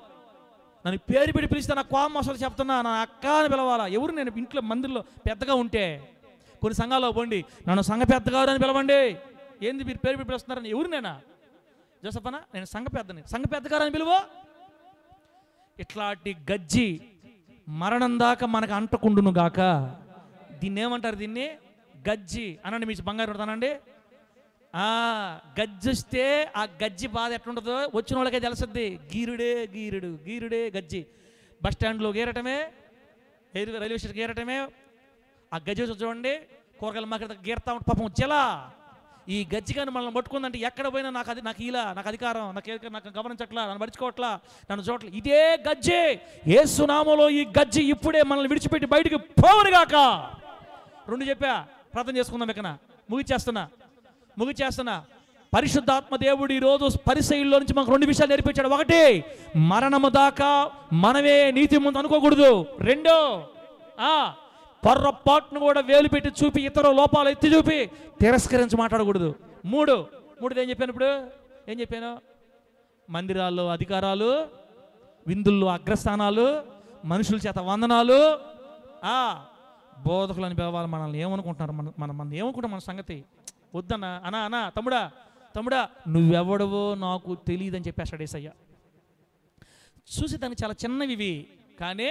నన్ను పేరు పెట్టి పిలిస్తే నా కోపం అసలు చెప్తున్నా, నా అక్క అని పిలవాలా. ఎవరు నేను ఇంట్లో మందిర్లో పెద్దగా ఉంటే, కొన్ని సంఘాల్లో పోండి, నన్ను సంఘ పెద్దగారు అని పిలవండి. ఏంది మీరు పేరు పెట్టి పిలుస్తున్నారని? ఎవరు నేనా జోసఫనా? నేను సంఘ పెద్దని, సంఘ పెద్దగారు అని పిలువ. ఇట్లాంటి గజ్జి మరణం దాకా మనకు అంటకుండును గాక. దీన్ని ఏమంటారు? దీన్ని గజ్జి అనండి. మీ బంగారు పెడతానండి. గజ్జొస్తే ఆ గజ్జి బాధ ఎట్లుంటుందో వచ్చిన వాళ్ళకే తెలుస్తుంది. గీరుడే గజ్జి. బస్ స్టాండ్లో గీరటమే, రైల్వే స్టేషన్ గీరటమే. ఆ గజ్జి చూడండి, కూరగాయల మార్కెట్ గీరుతా ఉంటే పాపం జలా ఈ గజ్జి కానీ మనల్ని పట్టుకుందంటే ఎక్కడ పోయినా నాకు ఇలా నాకు అధికారం నాకు గమనించట్లా, నన్ను పడుచుకోవట్లా, నన్ను చూడట్లా. ఇదే గజ్జే, యేసు నామములో ఈ గజ్జి ఇప్పుడే మనల్ని విడిచిపెట్టి బయటికి పోవునుగాక. 2 చెప్పా, ప్రార్థన చేసుకుందాం. ఇక్కడ ముగిచేస్తున్నా. పరిశుద్ధాత్మ దేవుడు ఈరోజు పరిసయ్యుల్లో నుంచి మనకు 2 విషయాలు నేర్పించాడు. 1, మరణము దాకా మనమే నీతి ముందు అనుకోకూడదు. 2, పొర్రపాటును కూడా వేలు పెట్టి చూపి ఇతర లోపాలు ఎత్తి చూపి తిరస్కరించి మాట్లాడకూడదు. 3 ఏం చెప్పాను? మందిరాల్లో అధికారాలు, విందుల్లో అగ్రస్థానాలు, మనుషుల చేత వందనాలు, బోధకులు అని పిలవాలి. మనల్ని ఏమనుకుంటున్నారు? మనం ఏమనుకుంటాం? మన సంగతి వద్దన్నా. అన్నా తమ్ముడా నువ్వెవడవో నాకు తెలియదని చెప్పేస్తాడు యేసయ్య. చూసి దానికి చాలా చిన్నవి ఇవి, కానీ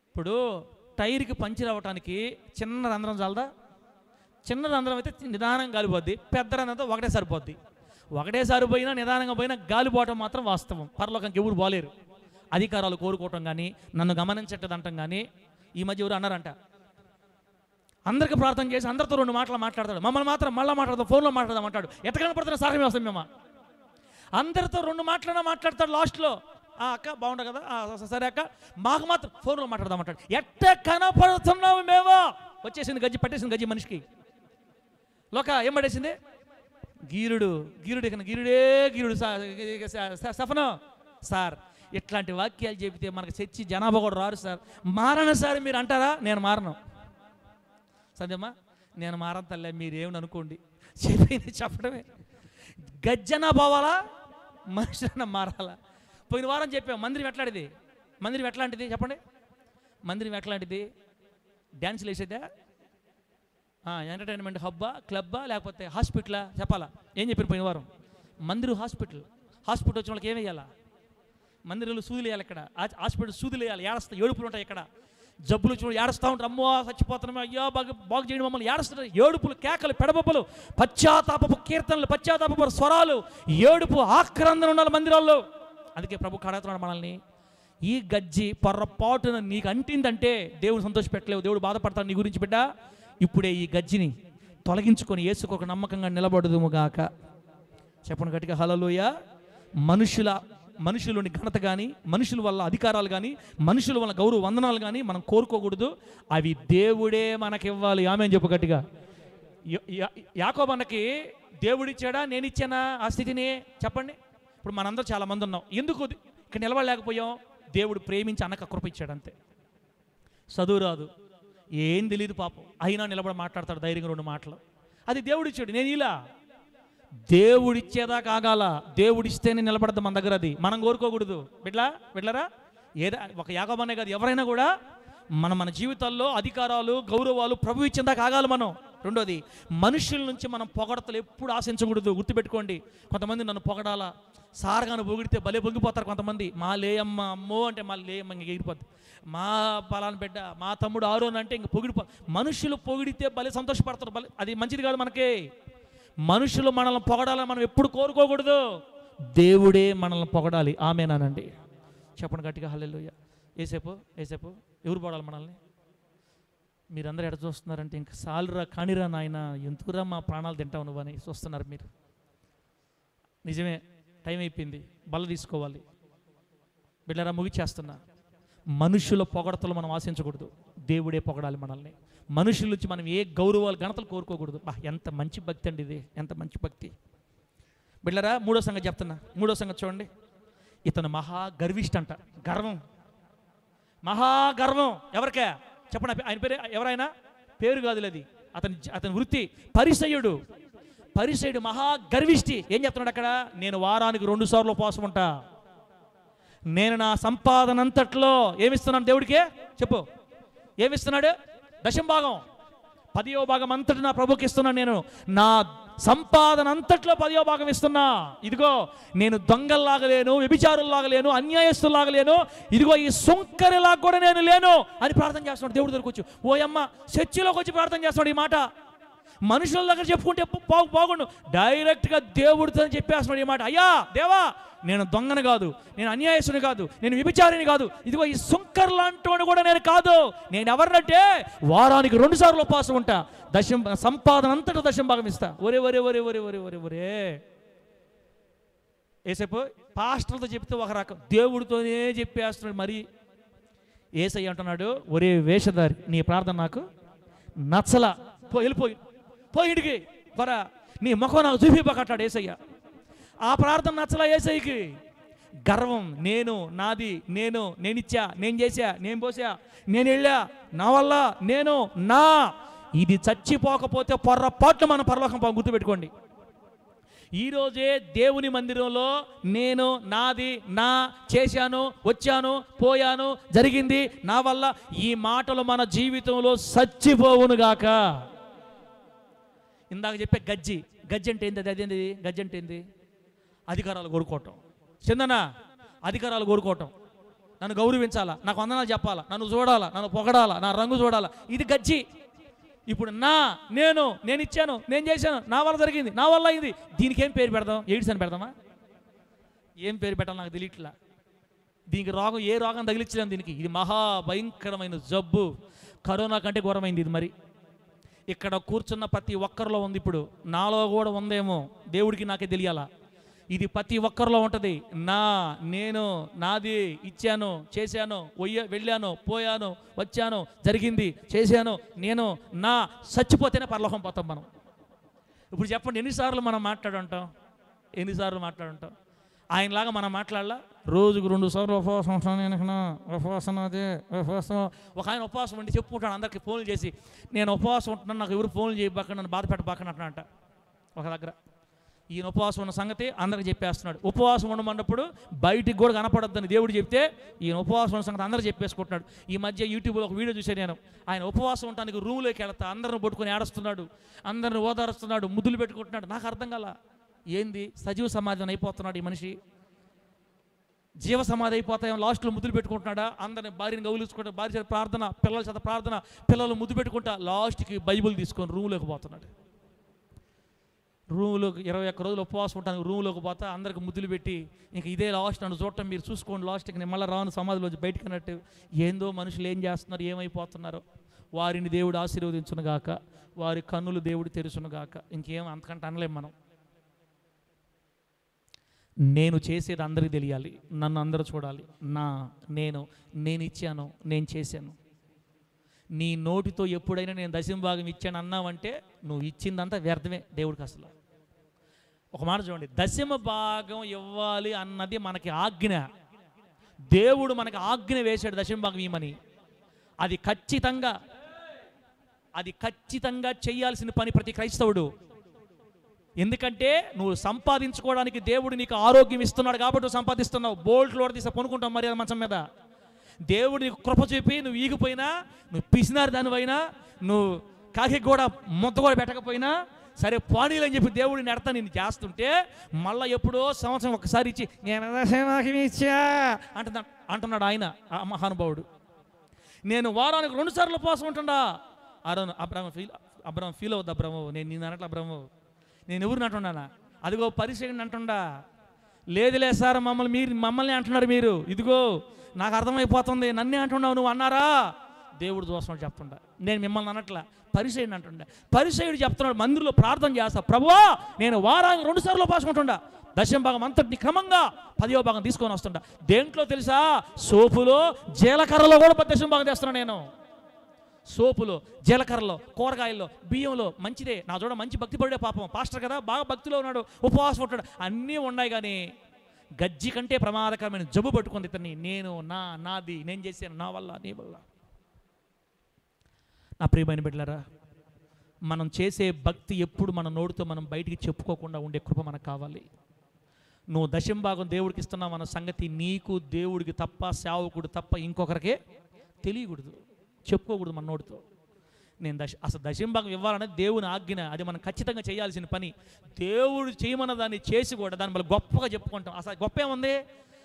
ఇప్పుడు టైర్కి పంచర్ అవ్వటానికి చిన్న రంధ్రం చాలదా? చిన్న రంధ్రం అయితే నిదానంగా గాలిపోద్ది, పెద్ద రంధ్రంతో ఒకటే సరిపోద్ది. ఒకటే సరిపోయినా నిదానంగా పోయినా గాలిపోవటం మాత్రం వాస్తవం. పరలోకానికి ఎవరు పోలేరు. అధికారాలు కోరుకోవటం కానీ, నన్ను గమనించట్టదంటం కానీ. ఈ మధ్య ఎవరు అన్నారంట, అందరికి ప్రార్థన చేసి అందరితో 2 మాటలు మాట్లాడతాడు, మమ్మల్ని మాత్రం మళ్ళీ మాట్లాడదాం, ఫోన్లో మాట్లాడదాం అంటాడు. ఎట్టకన్నా పడుతున్న సారం వస్తాం మేము. అందరితో 2 మాటలన్నా మాట్లాడతాడు. లాస్ట్లో అక్క బాగుండదు కదా, సరే అక్క, మాకు మాత్రం ఫోన్లో మాట్లాడదామంటాడు. ఎట్ట కనపడుతున్నావు మేము? వచ్చేసింది గజ్జి, పట్టేసింది గజ్జి మనిషికి. ఏం పడేసింది? గీరుడు సఫను. సార్, ఇట్లాంటి వాక్యాలు చెబితే మనకు చర్చి జనాభా కూడా రారు సార్. మారను సార్ మీరు అంటారా? నేను మారను. సదేమ్మా, నేను మారను తల్లే, మీరేమని అనుకోండి. చెప్పింది చెప్పడమే. గజ్జన పోవాలా, మనుషులన్నా మారాలా? పోయిన వారం చెప్పాం, మందిరం ఎట్లాంటిది చెప్పండి. మందిరం ఎట్లాంటిది? డ్యాన్సులు వేసేదా? ఎంటర్టైన్మెంట్ హబ్బా, క్లబ్బా, లేకపోతే హాస్పిటలా? చెప్పాలా? ఏం చెప్పారు పోయిన వారం? మందిరం హాస్పిటల్ వచ్చిన వాళ్ళకి ఏం వేయాలా? మందిరంలో సూదులు వేయాలి. ఇక్కడ హాస్పిటల్ సూదులు వేయాలి. ఏడుపులు ఉంటాయి. ఇక్కడ జబ్బులు చూడు ఏడుస్తూ ఉంటారు. అమ్మో చచ్చిపోతున్నామే, అయ్యో బాగు చేయడం మమ్మల్ని ఏడుస్తున్నారు. ఏడుపులు, కేకలు, పెడబొబ్బలు, పశ్చాత్తాపపు కీర్తనలు, పశ్చాత్తాపపు స్వరాలు, ఏడుపు, ఆక్రందన ఉండాలి మందిరాల్లో. అందుకే ప్రభు కడుగుతున్నాడు మనల్ని. ఈ గజ్జి పొర్రపాటున నీకు అంటిందంటే దేవుడు సంతోషపెట్టలేవు, దేవుడు బాధపడతాడు నీ గురించి బిడ్డ. ఇప్పుడే ఈ గజ్జిని తొలగించుకొని యేసుకు ఒక నమ్మకంగా నిలబడదుముగాక. చెప్పండి గట్టిగా హల్లెలూయా. మనుషులని ఘనత కానీ, మనుషుల వల్ల అధికారాలు కానీ, మనుషుల వల్ల గౌరవ వందనాలు కానీ మనం కోరుకోకూడదు. అవి దేవుడే మనకివ్వాలి. ఆమేన్ చెప్పు గట్టిగా. యాకోబు అన్నకి దేవుడిచ్చాడా, నేను ఇచ్చానా ఆ స్థితిని? చెప్పండి. ఇప్పుడు మనందరూ చాలామంది ఉన్నాం. ఎందుకు ఇక్కడ నిలబడలేకపోయాం? దేవుడు ప్రేమించి అన్నకు కృప ఇచ్చాడు అంతే. చదువు రాదు, ఏం తెలియదు పాపం, అయినా నిలబడి మాట్లాడతాడు ధైర్యంగా 2 మాటలు. అది దేవుడిచ్చాడు. నేను ఇలా దేవుడిచ్చేదా కాగాల, దేవుడిస్తేనే నిలబడద్దు మన దగ్గర. అది మనం కోరుకోకూడదు బిడ్డలారా. ఒక యాకోబనే కాదు, ఎవరైనా కూడా మన జీవితాల్లో అధికారాలు, గౌరవాలు ప్రభు ఇచ్చేదా కాగాలి మనం. 2, మనుషుల నుంచి మనం పొగడతలు ఎప్పుడు ఆశించకూడదు. గుర్తుపెట్టుకోండి. కొంతమంది నన్ను పొగడాలా, సార్గాను పొగిడితే భలే పొంగిపోతారు కొంతమంది. మా లేయమ్మ అమ్మో అంటే మా లేయమ్మ ఇంక ఎగిరిపోద్ది. మా పలానా బిడ్డ, మా తమ్ముడు ఆరోన్ అంటే ఇంక మనుషులు పొగిడితే భలే సంతోషపడతారు. అది మంచిది కాదు మనకి. మనుషులు మనల్ని పొగడాలని మనం ఎప్పుడు కోరుకోకూడదు. దేవుడే మనల్ని పొగడాలి. ఆమేనానండి. చెప్పండి గట్టిగా హల్లెలూయా. ఏసేపు ఎవరు పొగడాలి మనల్ని? మీరందరూ ఎడ చూస్తున్నారంటే ఇంక సాలురా కానిరా నాయన, ఎంతకురా మా ప్రాణాలు తింటావు నువ్వు అని చూస్తున్నారు మీరు. నిజమే, టైం అయిపోయింది, బల్ల తీసుకోవాలి. బిడ్డరా ముగిచేస్తున్నా. మనుషుల పొగడతలు మనం ఆశించకూడదు. దేవుడే పొగడాలి మనల్ని. మనుషుల నుంచి మనం ఏ గౌరవాలు, ఘనతలు కోరుకోకూడదు. ఎంత మంచి భక్తి అండి ఇది, ఎంత మంచి భక్తి. బిడ్డరా 3వ సంగతి చెప్తున్నా. 3వ సంగతి చూడండి. ఇతను మహా గర్విష్ట అంట. మహాగర్వం. ఎవరికే చెప్పండి? ఆయన పేరు ఎవరైనా పేరు కాదులే, అది అతని వృత్తి. పరిసయ్యుడు మహా గర్విష్టి. ఏం చెప్తున్నాడు అక్కడ? నేను వారానికి 2 సార్లు ఉపవాసం ఉంటా. నేను నా సంపాదన అంతట్లో ఏమిస్తున్నాను దేవుడికే? చెప్పు, ఏమిస్తున్నాడు? 10వ భాగం, 10వ భాగం అంతటి నా ప్రభుకి ఇస్తున్నాను. నేను నా సంపాదన అంతట్లో 10వ భాగం ఇస్తున్నా. ఇదిగో నేను దొంగల్లాగలేను, వ్యభిచారుల్లాగలేను, అన్యాయస్తుల్లాగలేను, ఇదిగో ఈ సుంకరిలాగా కూడా నేను లేను అని ప్రార్థన చేస్తున్నాడు దేవుడి దగ్గరకు వచ్చి. ఓయమ్మ, చర్చిలోకి వచ్చి ప్రార్థన చేస్తున్నాడు. ఈ మాట మనుషుల దగ్గర చెప్పుకుంటే బాగుండు, డైరెక్ట్గా దేవుడితో చెప్పేస్తున్నాడు ఈ మాట. అయ్యా దేవా, నేను దొంగను కాదు, నేను అన్యాయస్తుని కాదు, నేను వ్యభిచారిని కాదు, ఇదిగో ఈ సుంకర్ లాంటి కూడా నేను కాదు. నేను ఎవరినంటే వారానికి 2 సార్లు ఉపవాసం ఉంటా, సంపాదన అంతటా దశమ భాగం ఇస్తా. ఒరే ఒరే ఒరే ఒరే ఒరే ఒరే ఒరే ఏసేపు పాస్టర్లతో చెప్తే ఒక రకం, దేవుడితోనే చెప్పేస్తున్నాడు. మరి ఏసయ్య అంటున్నాడు, ఒరే వేషధారి, నీ ప్రార్థన నాకు నచ్చలా, పోయిడికి కొరా, నీ ముఖం నాకు చూపిపోకట్టాడు ఏసయ్య. ఆ ప్రార్థన నచ్చలా ఏసయ్యకి. గర్వం, నేను, నాది, నేనిచ్చా, నేను చేశా, నేను పోసా, నేను వెళ్ళా, నా వల్ల, నేను, నా, ఇది చచ్చిపోకపోతే పొర్రపాట్లు మన పరలోకం గుర్తుపెట్టుకోండి. ఈరోజే దేవుని మందిరంలో నేను, నాది, నా, చేశాను, వచ్చాను, పోయాను, జరిగింది నా వల్ల, ఈ మాటలు మన జీవితంలో చచ్చిపోవునుగాక. ఇందాక చెప్పే గజ్జి అంటే ఏంది? అదేంది గజ్జి అంటే ఏంది? అధికారాలు కోరుకోవటం. చందన, అధికారాలు కోరుకోవటం, నన్ను గౌరవించాలా, నాకు వందనాలు చెప్పాలా, నన్ను చూడాలా, నన్ను పొగడాలా, నా రంగు చూడాలా, ఇది గజ్జి. ఇప్పుడు నేను ఇచ్చాను, నేను చేశాను, నా వల్ల జరిగింది, నా వల్ల అయింది, దీనికి ఏం పేరు పెడదాం? ఎయిడ్స్ అని పెడదామా? ఏం పేరు పెట్టాలి నాకు తెలియట్లా. దీనికి రోగం, ఏ రోగం తగిలించలేము దీనికి. ఇది మహా భయంకరమైన జబ్బు, కరోనా కంటే ఘోరమైంది ఇది. మరి ఇక్కడ కూర్చున్న ప్రతి ఒక్కరిలో ఉంది, ఇప్పుడు నాలో కూడా ఉందేమో, దేవుడికి నాకే తెలియాలా. ఇది ప్రతి ఒక్కరిలో ఉంటుంది. నేను, నాది, ఇచ్చాను, చేశాను, వెళ్ళాను, పోయాను, వచ్చాను, జరిగింది, చేశాను, నేను, చచ్చిపోతేనే పరలోకం పోతాం మనం. ఇప్పుడు చెప్పండి, ఎన్నిసార్లు మనం మాట్లాడుంటాం? ఆయనలాగా మనం మాట్లాడాలా? రోజుకు 2 సార్లు ఉపవాసం ఉంటాను, నేను ఉపవాసం, అదే ఉపవాసం. ఒక ఆయన ఉపవాసం ఉండి చెప్పుకుంటాను అందరికి ఫోన్లు చేసి, నేను ఉపవాసం ఉంటున్నాను, నాకు ఎవరు ఫోన్లు చేయబాక, నన్ను బాధపెట్టబాక అంట. ఒక దగ్గర ఈయన ఉపవాసం ఉన్న సంగతి అందరికి చెప్పేస్తున్నాడు. ఉపవాసం ఉండమన్నప్పుడు బయటికి కూడా కనపడొద్దని దేవుడు చెప్తే ఈయన ఉపవాసం ఉన్న సంగతి అందరూ చెప్పేసుకుంటున్నాడు. ఈ మధ్య యూట్యూబ్లో ఒక వీడియో చూశాను నేను. ఆయన ఉపవాసం ఉండడానికి రూమ్లోకి వెళ్తా అందరిని పట్టుకొని ఏడుస్తున్నాడు, అందరిని ఓదారుస్తున్నాడు, ముద్దులు పెట్టుకుంటున్నాడు. నాకు అర్థం కాల, ఏంది సజీవ సమాధి అయిపోతున్నాడు ఈ మనిషి, జీవ సమాధి అయిపోతాయి, లాస్ట్లో ముద్దులు పెట్టుకుంటున్నాడా, అందరిని భార్యని గౌలించుకుంటా, భార్య చేత ప్రార్థన, పిల్లల చేత ప్రార్థన, పిల్లలు ముద్దు పెట్టుకుంటా, లాస్ట్కి బైబుల్ తీసుకొని రూమ్లోకి పోతున్నాడు. రూమ్లోకి 21 రోజులు ఉపవాసం ఉంటాను, రూమ్లోకి పోతా, అందరికి ముద్దులు పెట్టి, ఇంక ఇదే లాస్ట్, నన్ను చూడటం మీరు చూసుకోండి, లాస్ట్కి నేను మళ్ళీ రాను సమాధిలోంచి బయటకు అన్నట్టు. ఏందో మనుషులు ఏం చేస్తున్నారు, ఏమైపోతున్నారో. వారిని దేవుడు ఆశీర్వదించునుగాక, వారి కన్నులు దేవుడు తెరుచునుగాక. ఇంకేం అంతకంటే అనలేం మనం. నేను చేసేది అందరికీ తెలియాలి, నన్ను అందరూ చూడాలి. నేను ఇచ్చాను, నేను చేశాను. నీ నోటితో ఎప్పుడైనా నేను దశమ భాగం ఇచ్చాను అన్నావంటే నువ్వు ఇచ్చిందంతా వ్యర్థమే దేవుడికి. అసలు ఒక మాట చూడండి, దశమ భాగం ఇవ్వాలి అన్నది మనకి ఆజ్ఞ. దేవుడు మనకి ఆజ్ఞ వేశాడు దశమ భాగం ఇవ్వమని. అది ఖచ్చితంగా చేయాల్సిన పని ప్రతి క్రైస్తవుడు. ఎందుకంటే నువ్వు సంపాదించుకోవడానికి దేవుడు నీకు ఆరోగ్యం ఇస్తున్నాడు కాబట్టి నువ్వు సంపాదిస్తున్నావు. బోల్ట్లో తీసా కొనుక్కుంటావు మరి మంచం మీద. దేవుడు నీకు కృప చూపి నువ్వు ఈగిపోయినా, నువ్వు పిసినారు దానివైనా, నువ్వు కాకి కూడా ముద్ద కూడా పెట్టకపోయినా సరే పానీలని చెప్పి దేవుడిని నెడతా నేను చేస్తుంటే, మళ్ళీ ఎప్పుడో సంవత్సరం ఒకసారి ఇచ్చి నేను ఇచ్చా అంటున్నాడు ఆయన, ఆ మహానుభావుడు. నేను వారానికి 2 సార్లు ఉపవాసం ఉంటుండా. అబ్రహం ఫీల్ అవుద్ది. అబ్రహం నేను అన్నట్లు అబ్రహం నేను ఎవరిని అంటున్నానా? అదిగో పరిచయం అంటుండా. లేదులే సార్ మమ్మల్ని అంటున్నారు మీరు, ఇదిగో నాకు అర్థమైపోతుంది, నన్నే అంటున్నావు నువ్వు అన్నారా? దేవుడు దోషం చెప్తుండా, నేను మిమ్మల్ని అనట్లా, పరిచయం అంటుండా. పరిచయుడు చెప్తున్నాడు, మందిరంలో ప్రార్థన చేస్తా, ప్రభువా నేను వారానికి 2 సార్లు ఉపవాసం ఉంటుండా, దశమ భాగం అంతటిని క్రమంగా 10వ భాగం తీసుకొని వస్తుండా. దేంట్లో తెలుసా? సోపులో జీలకర్రలో కూడా దశమ భాగం తెస్తున్నా నేను. సోపులో, జీలకర్రలో, కూరగాయల్లో, బియ్యంలో. మంచిదే, నా చూడ మంచి భక్తి పడే పాపం, పాస్టర్ కదా బాగా భక్తిలో ఉన్నాడు, ఉపవాసం ఉంటాడు, అన్నీ ఉన్నాయి. కానీ గజ్జి కంటే ప్రమాదకరమైన జబ్బు పట్టుకుంది ఇతన్ని. నాది, నేను చేశాను, నా వల్ల, నీ వల్ల. నా ప్రియమైన బిడ్డలారా, మనం చేసే భక్తి ఎప్పుడు మన నోటితో మనం బయటికి చెప్పుకోకుండా ఉండే కృప మనకు కావాలి. నువ్వు దశమ భాగం దేవుడికి ఇస్తున్నావు అన్న సంగతి నీకు దేవుడికి తప్ప, సేవకుడు తప్ప ఇంకొకరికే తెలియకూడదు, చెప్పుకోకూడదు మన నోటితో. నేను అసలు దశమ భాగం ఇవ్వాలనేది దేవుని ఆజ్ఞ, అది మనం ఖచ్చితంగా చేయాల్సిన పని. దేవుడు చేయమన్న దాన్ని చేసి కూడా దాన్ని మళ్ళీ గొప్పగా చెప్పుకుంటాం. అసలు గొప్ప ఏముంది?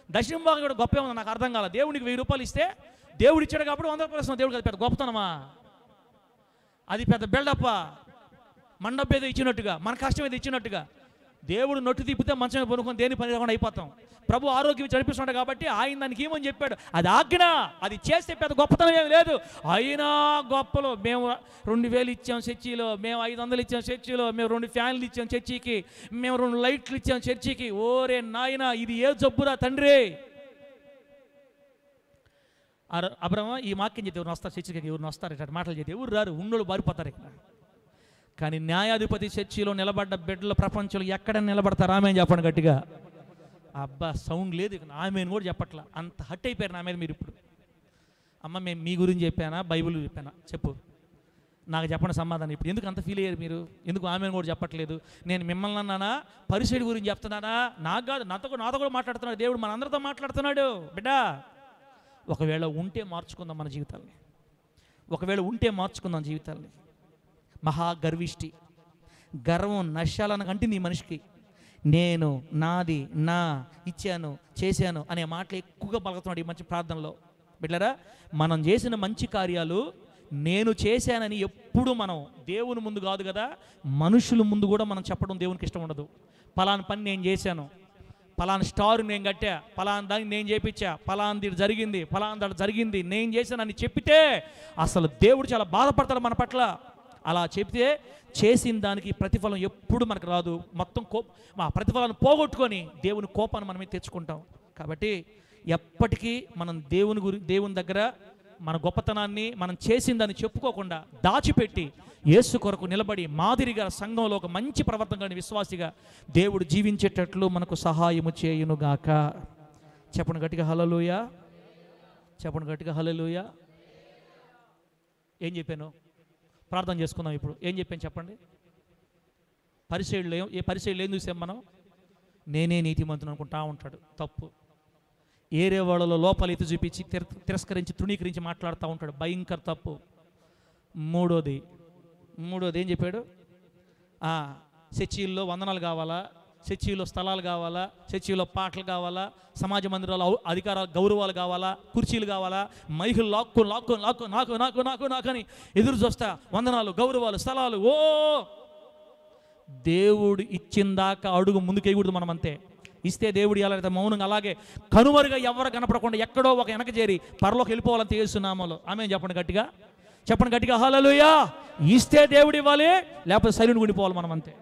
దశమ భాగం కూడా గొప్ప ఏముంది? నాకు అర్థం కాల. దేవుడికి 1000 రూపాయలు ఇస్తే దేవుడు ఇచ్చాడు కాబట్టి 100 రూపాయలు ఇస్తున్నాం. దేవుడికి అది పెద్ద గొప్పతనమా? అది పెద్ద బిల్డప్పా? మండప ఏదో ఇచ్చినట్టుగా, మన కష్టం ఏదో ఇచ్చినట్టుగా. దేవుడు నొట్టు తిప్పితే మంచం మీద పనుకొని దేని పని లేకుండా అయిపోతాం. ప్రభు ఆరోగ్యం నడిపిస్తున్నాడు కాబట్టి ఆయన దానికి ఏమని చెప్పాడు, అది ఆజ్ఞ, అది చేస్తే పెద్ద గొప్పతనం ఏమి లేదు. అయినా గొప్పలు, మేము 2000 ఇచ్చాం చర్చిలో, మేము 500 ఇచ్చాం చర్చిలో, మేము 2 ఫ్యాన్లు ఇచ్చాం చర్చికి, మేము 2 లైట్లు ఇచ్చాం చర్చికి. ఓరే నాయన, ఇది ఏ జబ్బురా తండ్రి. అబ్రహ్మ ఈ వాక్యం చెప్తే ఎవరు వస్తారు చర్చికి, ఎవరిని వస్తారు ఇట్లా మాటలు చెప్తే ఎవరు రారు, ఉన్నోళ్ళు బారిపోతారు ఇక్కడ. కానీ న్యాయాధిపతి చర్చిలో నిలబడ్డ బిడ్డల ప్రపంచంలో ఎక్కడ నిలబడతారు? ఆమె చెప్పండి గట్టిగా. అబ్బా సౌండ్ లేదు ఇక, ఆమెను కూడా చెప్పట్లా, అంత హట్ అయిపోయారు నా మీద మీరు ఇప్పుడు. అమ్మ మేము మీ గురించి చెప్పానా బైబిల్ చెప్పానా చెప్పు, నాకు చెప్పండి సమాధానం. ఇప్పుడు ఎందుకు అంత ఫీల్ అయ్యారు మీరు? ఎందుకు ఆమెను కూడా చెప్పట్లేదు? నేను మిమ్మల్ని అన్నానా, పరిసైడ్ గురించి చెప్తున్నానా? నాకు కాదు, నాతో కూడా మాట్లాడుతున్నాడు దేవుడు, మనందరితో మాట్లాడుతున్నాడు. బిడ్డ ఒకవేళ ఉంటే మార్చుకుందాం మన జీవితాల్ని, ఒకవేళ ఉంటే మార్చుకుందాం జీవితాల్ని. మహా గర్విష్టి, గర్వం నశాలను అంటింది ఈ మనిషికి. నేను, నాది, నా, ఇచ్చాను, చేశాను అనే మాటలు ఎక్కువగా పలుకుతున్నాడు ఈ మంచి ప్రార్థనలో. బిడ్డరా, మనం చేసిన మంచి కార్యాలు నేను చేశానని ఎప్పుడు మనం దేవుని ముందు కాదు కదా, మనుషుల ముందు కూడా మనం చెప్పడం దేవునికి ఇష్టం ఉండదు. పలానా పని నేను చేశాను, పలానా స్టార్ నేను కట్టా, పలానా దాన్ని నేను చేయించా, పలానా జరిగింది, పలానా జరిగింది, నేను చేశానని చెప్పితే అసలు దేవుడు చాలా బాధపడతాడు మన పట్ల. అలా చెప్తే చేసిన దానికి ప్రతిఫలం ఎప్పుడు మనకు రాదు. మొత్తం మా ప్రతిఫలాన్ని పోగొట్టుకొని దేవుని కోపాన్ని మనమే తెచ్చుకుంటాం. కాబట్టి ఎప్పటికీ మనం దేవుని దగ్గర మన గొప్పతనాన్ని మనం చేసిన దాన్ని చెప్పుకోకుండా దాచిపెట్టి యేసు కొరకు నిలబడి మాదిరిగా సంఘంలో ఒక మంచి ప్రవర్తన విశ్వాసిగా దేవుడు జీవించేటట్లు మనకు సహాయము చేయునుగాక. చెప్పండి గట్టిగా హల్లెలూయా, చెప్పండి గట్టిగా హల్లెలూయా. ఏం చెప్పాను? ప్రార్థన చేసుకుందాం ఇప్పుడు. ఏం చెప్పాను చెప్పండి? పరిసయ్యులు ఏం చూసాం మనం? నేనే నీతిమంతుని అనుకుంటా ఉంటాడు, తప్పు. ఏరే వాళ్ళలో లోపాలు ఎత్తి చూపించి తిరస్కరించి తృణీకరించి మాట్లాడుతూ ఉంటాడు, భయంకర తప్పు. మూడోది ఏం చెప్పాడు? చర్చిల్లో వందనాలు కావాలా, చర్చిలో స్థలాలు కావాలా, చర్చిలో పాటలు కావాలా, సమాజ మందిరాలు అధికారాలు గౌరవాలు కావాలా, కుర్చీలు కావాలా, మైకులు లాక్కు నాకు అని ఎదురు చూస్తా వందనాలు గౌరవాలు స్థలాలు. ఓ దేవుడు ఇచ్చిందాకా అడుగు ముందుకేయకూడదు మనం, అంతే. ఇస్తే దేవుడు ఎలా అయితే మౌనంగా అలాగే కనుమరుగా ఎవరు కనపడకుండా ఎక్కడో ఒక వెనక చేరి పరలోకి వెళ్ళిపోవాలని తెలుసునామాలో. ఆమె చెప్పండి గట్టిగా, చెప్పండి గట్టిగా హల్లెలూయా. ఇస్తే దేవుడు ఇవ్వాలి, లేకపోతే సైలెంట్ ఉండిపోవాలి మనం, అంతే.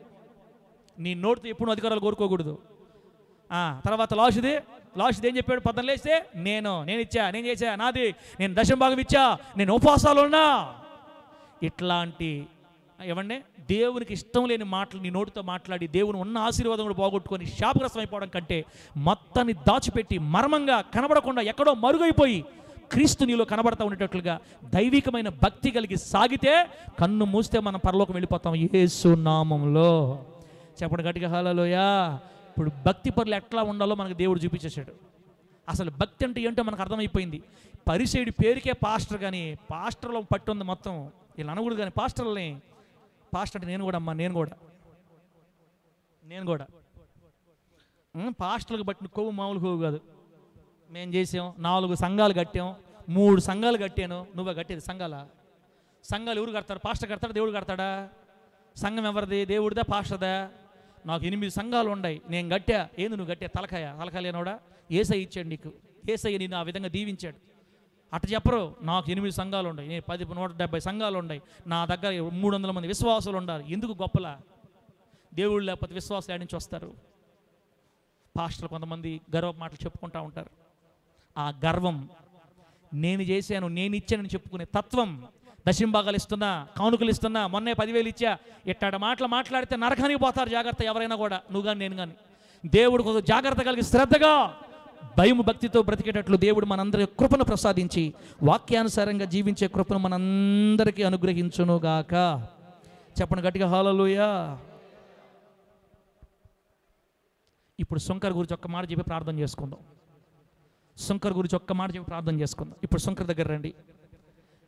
నీ నోటితో ఎప్పుడు అధికారాలు కోరుకోకూడదు. తర్వాత లాస్ట్ది ఏం చెప్పాడు? పొద్దున లేస్తే నేను ఇచ్చా, నేను చేశా, నాది, నేను దశమ భాగం ఇచ్చా, నేను ఉపవాసాలు ఉన్నా. ఇట్లాంటి ఏమండి దేవునికి ఇష్టం లేని మాటలు నీ నోటితో మాట్లాడి దేవుని ఉన్న ఆశీర్వాదం కూడా పోగొట్టుకొని శాపగ్రస్తం అయిపోవడం కంటే మొత్తాన్ని దాచిపెట్టి మర్మంగా కనబడకుండా ఎక్కడో మరుగైపోయి క్రీస్తు నీలో కనబడతా ఉండేటట్లుగా దైవికమైన భక్తి కలిగి సాగితే కన్ను మూస్తే మనం పరలోకం వెళ్ళిపోతాం యేసు నామములో. చెప్పండి గట్టిగా హల్లెలూయా. ఇప్పుడు భక్తి పరులు ఎట్లా ఉండాలో మనకు దేవుడు చూపించేశాడు. అసలు భక్తి అంటే ఏంటో మనకు అర్థమైపోయింది. పరిసయ్యుడి పేరుకే పాస్టర్, కానీ పాస్టర్లో పట్టు ఉంది మొత్తం. వీళ్ళు అనకూడదు కానీ పాస్టర్ అంటే నేను కూడా అమ్మా, నేను కూడా పాస్టర్లకు పట్టిన కొవ్వు మామూలు కొవ్వు కాదు. మేము చేసాం, 4 సంఘాలు కట్టాం, 3 సంఘాలు కట్టాను. నువ్వే కట్టేది సంఘాలు ఎవరు కడతారు? పాస్టర్ కడతాడా, దేవుడు కడతాడా? సంఘం ఎవరిది? దేవుడిదా పాస్టర్దా? నాకు 8 సంఘాలు ఉన్నాయి, నేను కట్టా. ఏంది నువ్వు కట్టే? తలకాయ లేనోడా? యేసయ్య ఇచ్చాడు నీకు, యేసయ్య నిన్ను ఆ విధంగా దీవించాడు. అట్ట చెప్పరు. నాకు 8 సంఘాలు ఉన్నాయి, నేను 170 సంఘాలు ఉన్నాయి, నా దగ్గర 300 మంది విశ్వాసులు ఉండాలి. ఎందుకు గొప్పలా? దేవుడు లేకపోతే విశ్వాసాల నుంచి వస్తారు. పాస్టర్లు కొంతమంది గర్వ మాటలు చెప్పుకుంటూ ఉంటారు. ఆ గర్వం, నేను చేశాను, నేను ఇచ్చానని చెప్పుకునే తత్వం, దశంభాగాలు ఇస్తున్నా, కానుకలు ఇస్తున్నా, మొన్నే 10,000 ఇచ్చా, ఇట్టాడ మాటలు మాట్లాడితే నరకానికి పోతారు. జాగ్రత్త, ఎవరైనా కూడా, నువ్వు కానీ నేను కానీ. దేవుడు కొంచెం జాగ్రత్త కలిగి శ్రద్ధగా భయము భక్తితో బ్రతికేటట్లు దేవుడు మనందరి కృపను ప్రసాదించి వాక్యానుసారంగా జీవించే కృపను మనందరికీ అనుగ్రహించునుగాక. చెప్పండి గట్టిగా హల్లెలూయా. ఇప్పుడు సుంకర్ గురించి ఒక్క మాట చెప్పి ప్రార్థన చేసుకుందాం. ఇప్పుడు సుంకర్ దగ్గర రండి.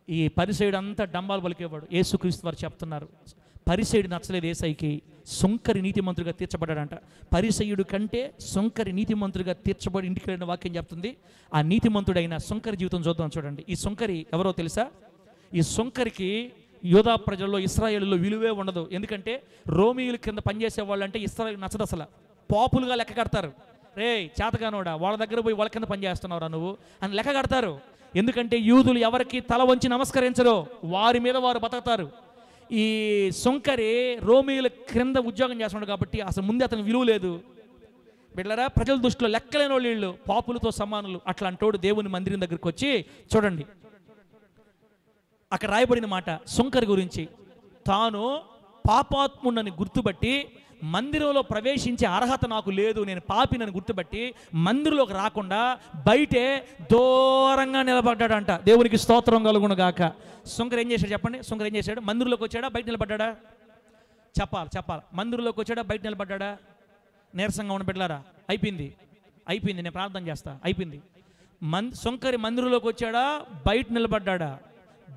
ఈ పరిసయ్యుడు అంతా డంబాలు పలికేవాడు. యేసుక్రీస్తు వారు చెప్తున్నారు, పరిసయ్యుడు నచ్చలేదు యేసయ్యకి, సుంకరి నీతిమంతుడిగా తీర్చబడ్డాడంట. పరిసయ్యుడు కంటే సుంకరి నీతిమంతుడిగా తీర్చబడి ఇంటికి వెళ్ళిన వాక్యం చెప్తుంది. ఆ నీతిమంతుడైన సుంకరి జీవితం చూద్దాం. చూడండి, ఈ సుంకరి ఎవరో తెలుసా? ఈ సుంకరికి యూదా ప్రజల్లో, ఇశ్రాయేలులో విలువే ఉండదు. ఎందుకంటే రోమీయుల కింద పనిచేసే వాళ్ళు అంటే ఇశ్రాయేలు నచ్చదు. అసలు పాపులుగా లెక్క కడతారు. రే చేతగానోడా, వాళ్ళ దగ్గర పోయి వాళ్ళ కింద పని చేస్తున్నావురా నువ్వు అని లెక్క కడతారు. ఎందుకంటే యూదులు ఎవరికి తల వంచి నమస్కరించరో వారి మీద వారు బతుకుతారు. ఈ సుంకరి రోమీల క్రింద ఉద్యోగం చేస్తున్నాడు కాబట్టి అసలు ముందే అతనికి విలువ లేదు. బిడ్డలారా, ప్రజల దృష్టిలో లెక్కలేని వాళ్ళు వీళ్ళు, పాపులతో సమానులు. అట్లా అంటోడు దేవుని మందిరం దగ్గరికి వచ్చి చూడండి, అక్కడ రాయబడిన మాట సుంకరి గురించి. తాను పాపాత్ముడని గుర్తుబట్టి మందిరంలో ప్రవేశించే అర్హత నాకు లేదు, నేను పాపినని గుర్తుబట్టి మందిరంలోకి రాకుండా బయటే దూరంగా నిలబడ్డాడంట. దేవునికి స్తోత్రం కలుగును గాక. సుంకరి ఏం చేశాడు చెప్పండి? సుంకరి ఏం చేశాడు? మందిరంలోకి వచ్చాడా, బయట నిలబడ్డా? చెప్పాలి. మందిరంలోకి వచ్చాడా, బయట నిలబడ్డా? నీరసంగా ఉన్న బిడ్డలారా, అయిపోయింది, నేను ప్రార్థన చేస్తా, అయిపోయింది. సుంకరి మందిరంలోకి వచ్చాడా, బయట నిలబడ్డా?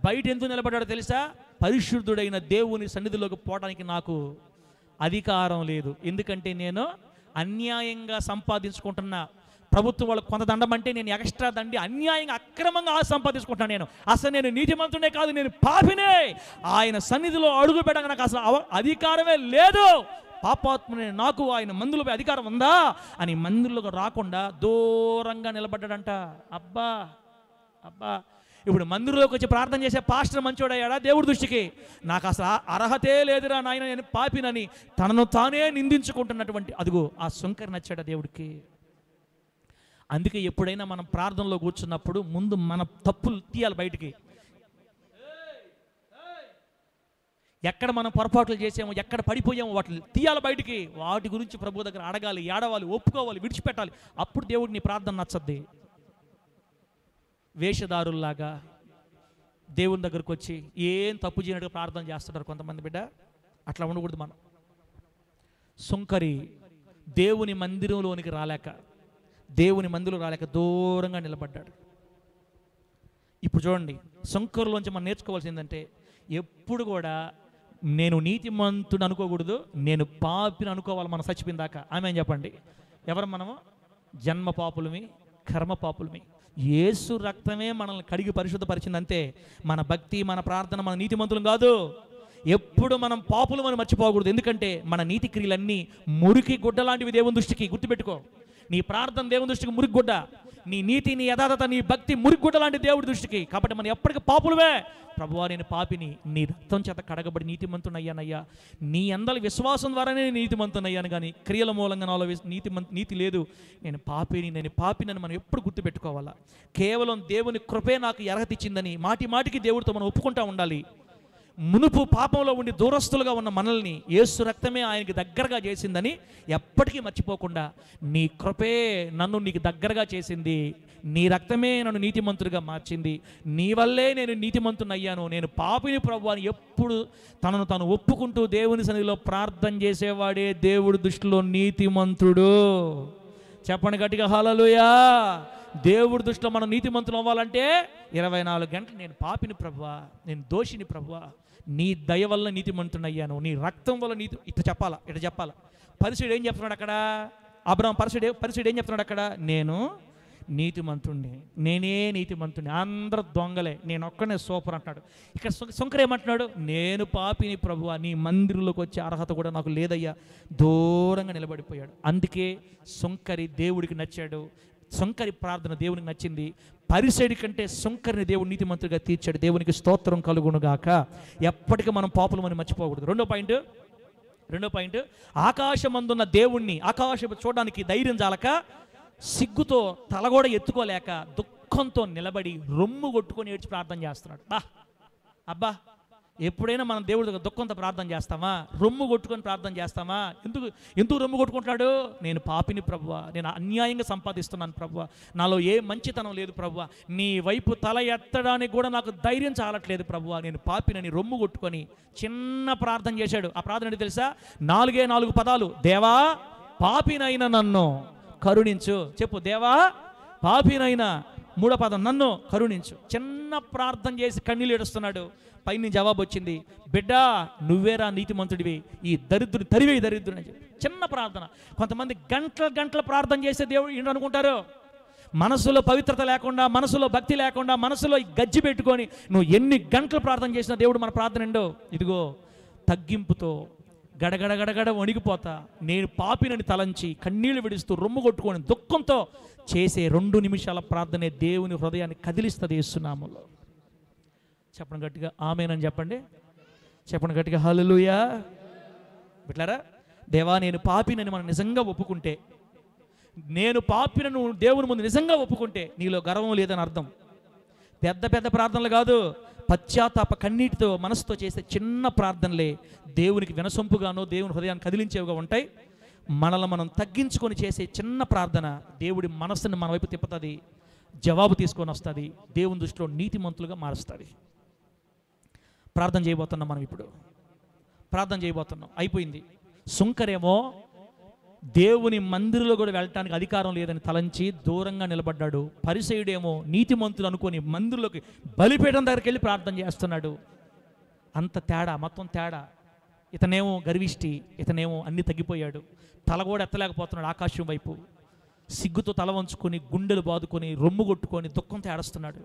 బయట ఎందుకు నిలబడ్డాడో తెలుసా? పరిశుద్ధుడైన దేవుని సన్నిధిలోకి పోవడానికి నాకు అధికారం లేదు, ఎందుకంటే నేను అన్యాయంగా సంపాదించుకుంటున్నా. ప్రభుత్వం వాళ్ళకి కొంత దండం అంటే నేను ఎక్స్ట్రా దండి అన్యాయంగా అక్రమంగా సంపాదించుకుంటున్నాను. అసలు నేను నీతిమంతుడే కాదు, నేను పాపినే. ఆయన సన్నిధిలో అడుగు పెట్టగా నాకు అసలు అధికారమే లేదు. పాపాత్మునే నాకు ఆయన మందులపై అధికారం ఉందా అని మందులకు రాకుండా దూరంగా నిలబడ్డాడంట. అబ్బా, ఇప్పుడు మందిరంలోకి వచ్చి ప్రార్థన చేసే పాస్టర్ మంచోడయ్యాడా దేవుడి దృష్టికి? నాకు అసలు అర్హతే లేదురా నాయన, నేను పాపినని తనను తానే నిందించుకుంటున్నటువంటి అదిగో ఆ సుంకరి నచ్చాడా దేవుడికి. అందుకే ఎప్పుడైనా మనం ప్రార్థనలో కూర్చున్నప్పుడు ముందు మన తప్పులు తీయాలి బయటికి. ఎక్కడ మనం పొరపాట్లు చేసామో, ఎక్కడ పడిపోయామో వాటిని తీయాలి బయటికి. వాటి గురించి ప్రభు దగ్గర అడగాలి, ఏడవాలి, ఒప్పుకోవాలి, విడిచిపెట్టాలి. అప్పుడు దేవుడికి నీ ప్రార్థన నచ్చద్ది. వేషధారుల్లాగా దేవుని దగ్గరకు వచ్చి ఏం తప్పు చేయనట్టుగా ప్రార్థన చేస్తుంటారు కొంతమంది. బిడ్డ, అట్లా ఉండకూడదు మనం. సుంకరి దేవుని మందిరంలోనికి రాలేక దూరంగా నిలబడ్డాడు. ఇప్పుడు చూడండి, సుంకరులోంచి మనం నేర్చుకోవాల్సింది ఏంటంటే ఎప్పుడు కూడా నేను నీతిమంతుడు అనుకోకూడదు, నేను పాపిని అనుకోవాలి మనం చచ్చిపోయిన దాకా. ఆమె చెప్పండి, ఎవరు మనము? జన్మ పాపులమి, కర్మ పాపులమి. యేసు రక్తమే మనల్ని కడిగి పరిశుద్ధపరిచిందంతే. మన భక్తి, మన ప్రార్థన, మన నీతిమంతులం కాదు. ఎప్పుడు మనం పాపులు మనం మర్చిపోకూడదు. ఎందుకంటే మన నీతి క్రియలన్నీ మురికి గుడ్డ లాంటివి దేవుని దృష్టికి. గుర్తుపెట్టుకో, నీ ప్రార్థన దేవుని దృష్టికి మురికి గుడ్డ, నీ నీతి, నీ యథార్థత, నీ భక్తి మురికి గుడ్డ లాంటి దేవుడి దృష్టికి. కాబట్టి మనం ఎప్పటికీ పాపులమే. ప్రభువా, నేను పాపిని, నీ రక్తం చేత కడగబడి నీతిమంతునయ్యానయ్యా, నీ అందరి విశ్వాసం ద్వారానే నీతిమంతునయ్యాను, కానీ క్రియల మూలంగా నాలో నీతి లేదు, నేను పాపినని మనం ఎప్పుడు గుర్తుపెట్టుకోవాలా. కేవలం దేవుని కృపే నాకు అర్హత ఇచ్చిందని మాటికి దేవుడితో మనం ఒప్పుకుంటూ ఉండాలి. మునుపు పాపంలో ఉండి దూరస్తులుగా ఉన్న మనల్ని యేసు రక్తమే ఆయనకి దగ్గరగా చేసిందని ఎప్పటికీ మర్చిపోకుండా, నీ కృపే నన్ను నీకు దగ్గరగా చేసింది, నీ రక్తమే నన్ను నీతిమంతుడిగా మార్చింది, నీ వల్లే నేను నీతిమంతునయ్యాను, నేను పాపిని ప్రభువా అని ఎప్పుడు తనను తాను ఒప్పుకుంటూ దేవుని సన్నిధిలో ప్రార్థన చేసేవాడే దేవుడి దృష్టిలో నీతిమంతుడు. చెప్పండి గట్టిగా హల్లెలూయా. దేవుడి దృష్టిలో మనం నీతిమంతులు అవ్వాలంటే 24 గంటలు నేను పాపిని ప్రభువా, నేను దోషిని ప్రభువా, నీ దయ వల్ల నీతిమంతునయ్యాను, నీ రక్తం వల్ల నీతి. ఇట్లా చెప్పాలా. పరిశుద్ధుడు ఏం చెప్తున్నాడు అక్కడ? అబ్రహాం పరిశుద్ధుడు ఏం చెప్తున్నాడు అక్కడ? నేను నీతిమంతుణ్ణి, నేనే నీతిమంతుణ్ణి, అందరూ దొంగలే, నేను ఒక్కనే సూపర్ అంటున్నాడు. ఇక్కడ సుంకరి ఏమంటున్నాడు? నేను పాపిని ప్రభువా, నీ మందిరంలోకి వచ్చే అర్హత కూడా నాకు లేదయ్యా, దూరంగా నిలబడిపోయాడు. అందుకే సుంకరి దేవుడికి నచ్చాడు. సుంకరి ప్రార్థన దేవునికి నచ్చింది. పరిసైడి కంటే సుంకరిని దేవుడు నీతిమంతుడిగా తీర్చాడు. దేవునికి స్తోత్రం కలుగునుగాక. ఎప్పటికీ మనం పాపులమని మర్చిపోకూడదు. రెండో పాయింట్, ఆకాశమందున్న దేవుణ్ణి, ఆకాశం చూడడానికి ధైర్యం చాలక, సిగ్గుతో తల కూడా ఎత్తుకోలేక, దుఃఖంతో నిలబడి రొమ్ము కొట్టుకొని ఏడ్చి ప్రార్థన చేస్తున్నాడు. అబ్బా, ఎప్పుడైనా మనం దేవుడి దగ్గర దుఃఖంతో ప్రార్థన చేస్తామా? రొమ్ము కొట్టుకొని ప్రార్థన చేస్తామా? ఎందుకు రొమ్ము కొట్టుకుంటున్నాడు? నేను పాపిని ప్రభువా, నేను అన్యాయంగా సంపాదిస్తున్నాను ప్రభువా, నాలో ఏ మంచితనం లేదు ప్రభువా, నీ వైపు తల ఎత్తడానికి కూడా నాకు ధైర్యం చాలట్లేదు ప్రభువా, నేను పాపినని రొమ్ము కొట్టుకొని చిన్న ప్రార్థన చేశాడు. ఆ ప్రార్థన ఏంటి తెలుసా? 4 పదాలు. దేవా, పాపినైనా నన్ను కరుణించు. చెప్పు, దేవా పాపినైనా. 3వ పదం, నన్ను కరుణించు. చిన్న ప్రార్థన చేసి కన్నీళ్ళు ఏడుస్తున్నాడు. పైన జవాబు వచ్చింది, బిడ్డా నువ్వేరా నీతిమంతుడివి, ఈ దరిద్రుని తరివే దరిద్రుని అని చెప్పి చిన్న ప్రార్థన. కొంతమంది గంటల ప్రార్థన చేసే దేవుడు ఏంటి అనుకుంటారు? మనసులో పవిత్రత లేకుండా, మనసులో భక్తి లేకుండా, మనసులో గజ్జి పెట్టుకొని నువ్వు ఎన్ని గంటలు ప్రార్థన చేసినా దేవుడు మన ప్రార్థన ఏంటో? ఇదిగో తగ్గింపుతో గడగడ వణికిపోతా నేను పాపినని తలంచి కన్నీళ్లు విడుస్తూ రొమ్ము కొట్టుకొని దుఃఖంతో చేసే 2 నిమిషాల ప్రార్థనే దేవుని హృదయాన్ని కదిలిస్తుంది యేసునామములో. చెప్పండి గట్టిగా ఆమేనని చెప్పండి. చెప్పండి గట్టిగా హల్లెలూయా. బిడ్డలారా, దేవా నేను పాపినని మనం నిజంగా ఒప్పుకుంటే, నేను పాపినను దేవుని ముందు నిజంగా ఒప్పుకుంటే నీలో గర్వం లేదని అర్థం. పెద్ద పెద్ద ప్రార్థనలు కాదు, పశ్చాత్తాప కన్నీటితో మనసుతో చేసే చిన్న ప్రార్థనలే దేవునికి వినసొంపుగానో దేవుని హృదయాన్ని కదిలించేవిగా ఉంటాయి. మనల్ని మనం తగ్గించుకొని చేసే చిన్న ప్రార్థన దేవుడి మనస్సుని మన వైపు తిప్పుతుంది, జవాబు తీసుకొని వస్తుంది, దేవుని దృష్టిలో నీతిమంతులుగా మారుస్తుంది. ప్రార్థన చేయబోతున్నాం మనం. ఇప్పుడు ప్రార్థన చేయబోతున్నాం. అయిపోయింది. సుంకరేమో దేవుని మందిరంలో కూడా వెళ్ళటానికి అధికారం లేదని తలంచి దూరంగా నిలబడ్డాడు. పరిసయుడేమో నీతిమంతులు అనుకొని మందిరంలోకి బలిపీఠం దగ్గరికి వెళ్ళి ప్రార్థన చేస్తున్నాడు. అంత తేడా, మొత్తం తేడా. ఇతనేమో గర్విష్టి, ఇతనేమో అన్ని తగ్గిపోయాడు. తల కూడా ఎత్తలేకపోతున్నాడు ఆకాశం వైపు. సిగ్గుతో తల వంచుకొని గుండెలు బాదుకొని రొమ్ము కొట్టుకొని దుఃఖంతో ఏడుస్తున్నాడు.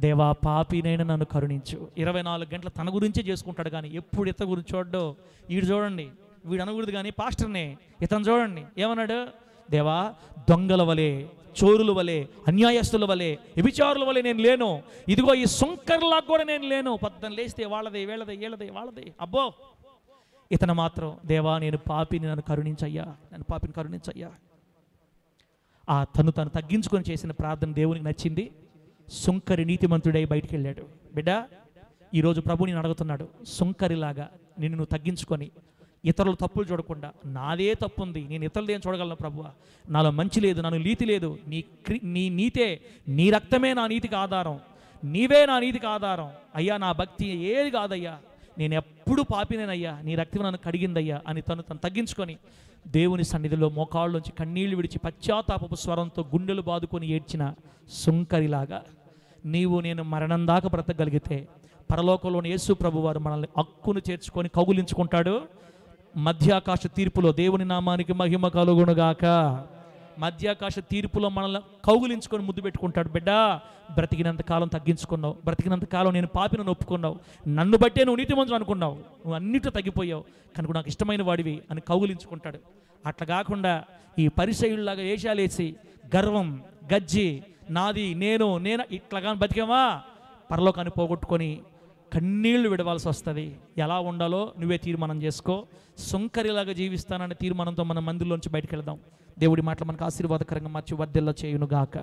దేవా పాపినైనా నన్ను కరుణించు. 24 గంటలు తన గురించే చేసుకుంటాడు, కానీ ఎప్పుడు ఇతని గురించి చూడ్డో. వీడు చూడండి, వీడు అనకూడదు కానీ పాస్టర్నే, ఇతను చూడండి ఏమన్నాడు, దేవా దొంగల వలె, చోరుల వలె, అన్యాయస్తుల వలె, వ్యభిచారుల వలె నేను లేను. ఇదిగో ఈ సుంకర్లా కూడా నేను లేను. పొద్దున లేస్తే వాళ్ళదే వీళ్ళదే వీళ్ళదే వాళ్ళదే. అబ్బో, ఇతను మాత్రం దేవా నేను పాపిని, నన్ను కరుణించయ్యా, నన్ను పాపిని కరుణించయ్యా. ఆ తను తగ్గించుకొని చేసిన ప్రార్థన దేవునికి నచ్చింది. సుంకరి నీతిమంతుడై బయటికి వెళ్ళాడు. బిడ్డ, ఈరోజు ప్రభు నేను అడుగుతున్నాడు, సుంకరిలాగా నిన్ను నువ్వు తగ్గించుకొని ఇతరుల తప్పులు చూడకుండా, నాదే తప్పు ఉంది, నేను ఇతరులు ఏం చూడగలను ప్రభువా, నాలో మంచి లేదు, నాలో నీతి లేదు, నీ నీతే, నీ రక్తమే నా నీతికి ఆధారం, నీవే నా నీతికి ఆధారం అయ్యా, నా భక్తి ఏది కాదయ్యా, నేను ఎప్పుడు పాపినేనయ్యా, నీ రక్తం నన్ను కడిగిందయ్యా అని తను తగ్గించుకొని దేవుని సన్నిధిలో మోకాళ్ళలోంచి కన్నీళ్లు విడిచి పశ్చాత్తాపపు స్వరంతో గుండెలు బాదుకొని ఏడ్చిన సుంకరిలాగా నీవు నేను మరణం దాకా బ్రతకగలిగితే పరలోకంలోని యేసు ప్రభు వారు మనల్ని హక్కును చేర్చుకొని కౌగులించుకుంటాడు. మధ్యాకాశ తీర్పులో దేవుని నామానికి మహిమ కలుగునుగాక. మధ్యాకాశ తీర్పులో మనల్ని కౌగులించుకొని ముద్దు పెట్టుకుంటాడు. బిడ్డ, బ్రతికినంత కాలం తగ్గించుకున్నావు, బ్రతికినంత కాలం నేను పాపిని ఒప్పుకున్నావు, నన్ను బట్టే నువ్వు నీతిమంతుడు అనుకున్నావు, నువ్వు అన్నిటితో తగ్గిపోయావు కనుక నాకు ఇష్టమైన వాడివి అని కౌగులించుకుంటాడు. అట్లా కాకుండా ఈ పరిసయుల్లాగా వేషాలేసి గర్వం, గజ్జి, నాది, నేను ఇట్లాగా బతికామా పరలోకాన్ని పోగొట్టుకొని కన్నీళ్లు విడవాల్సి వస్తుంది. ఎలా ఉండాలో నువ్వే తీర్మానం చేసుకో. సుంకరిలాగా జీవిస్తాననే తీర్మానంతో మన మందిలోంచి బయటకు వెళ్దాం. దేవుడి మాటలు మనకు ఆశీర్వాదకరంగా మార్చి వర్ధిల్ల చేయునుగాక.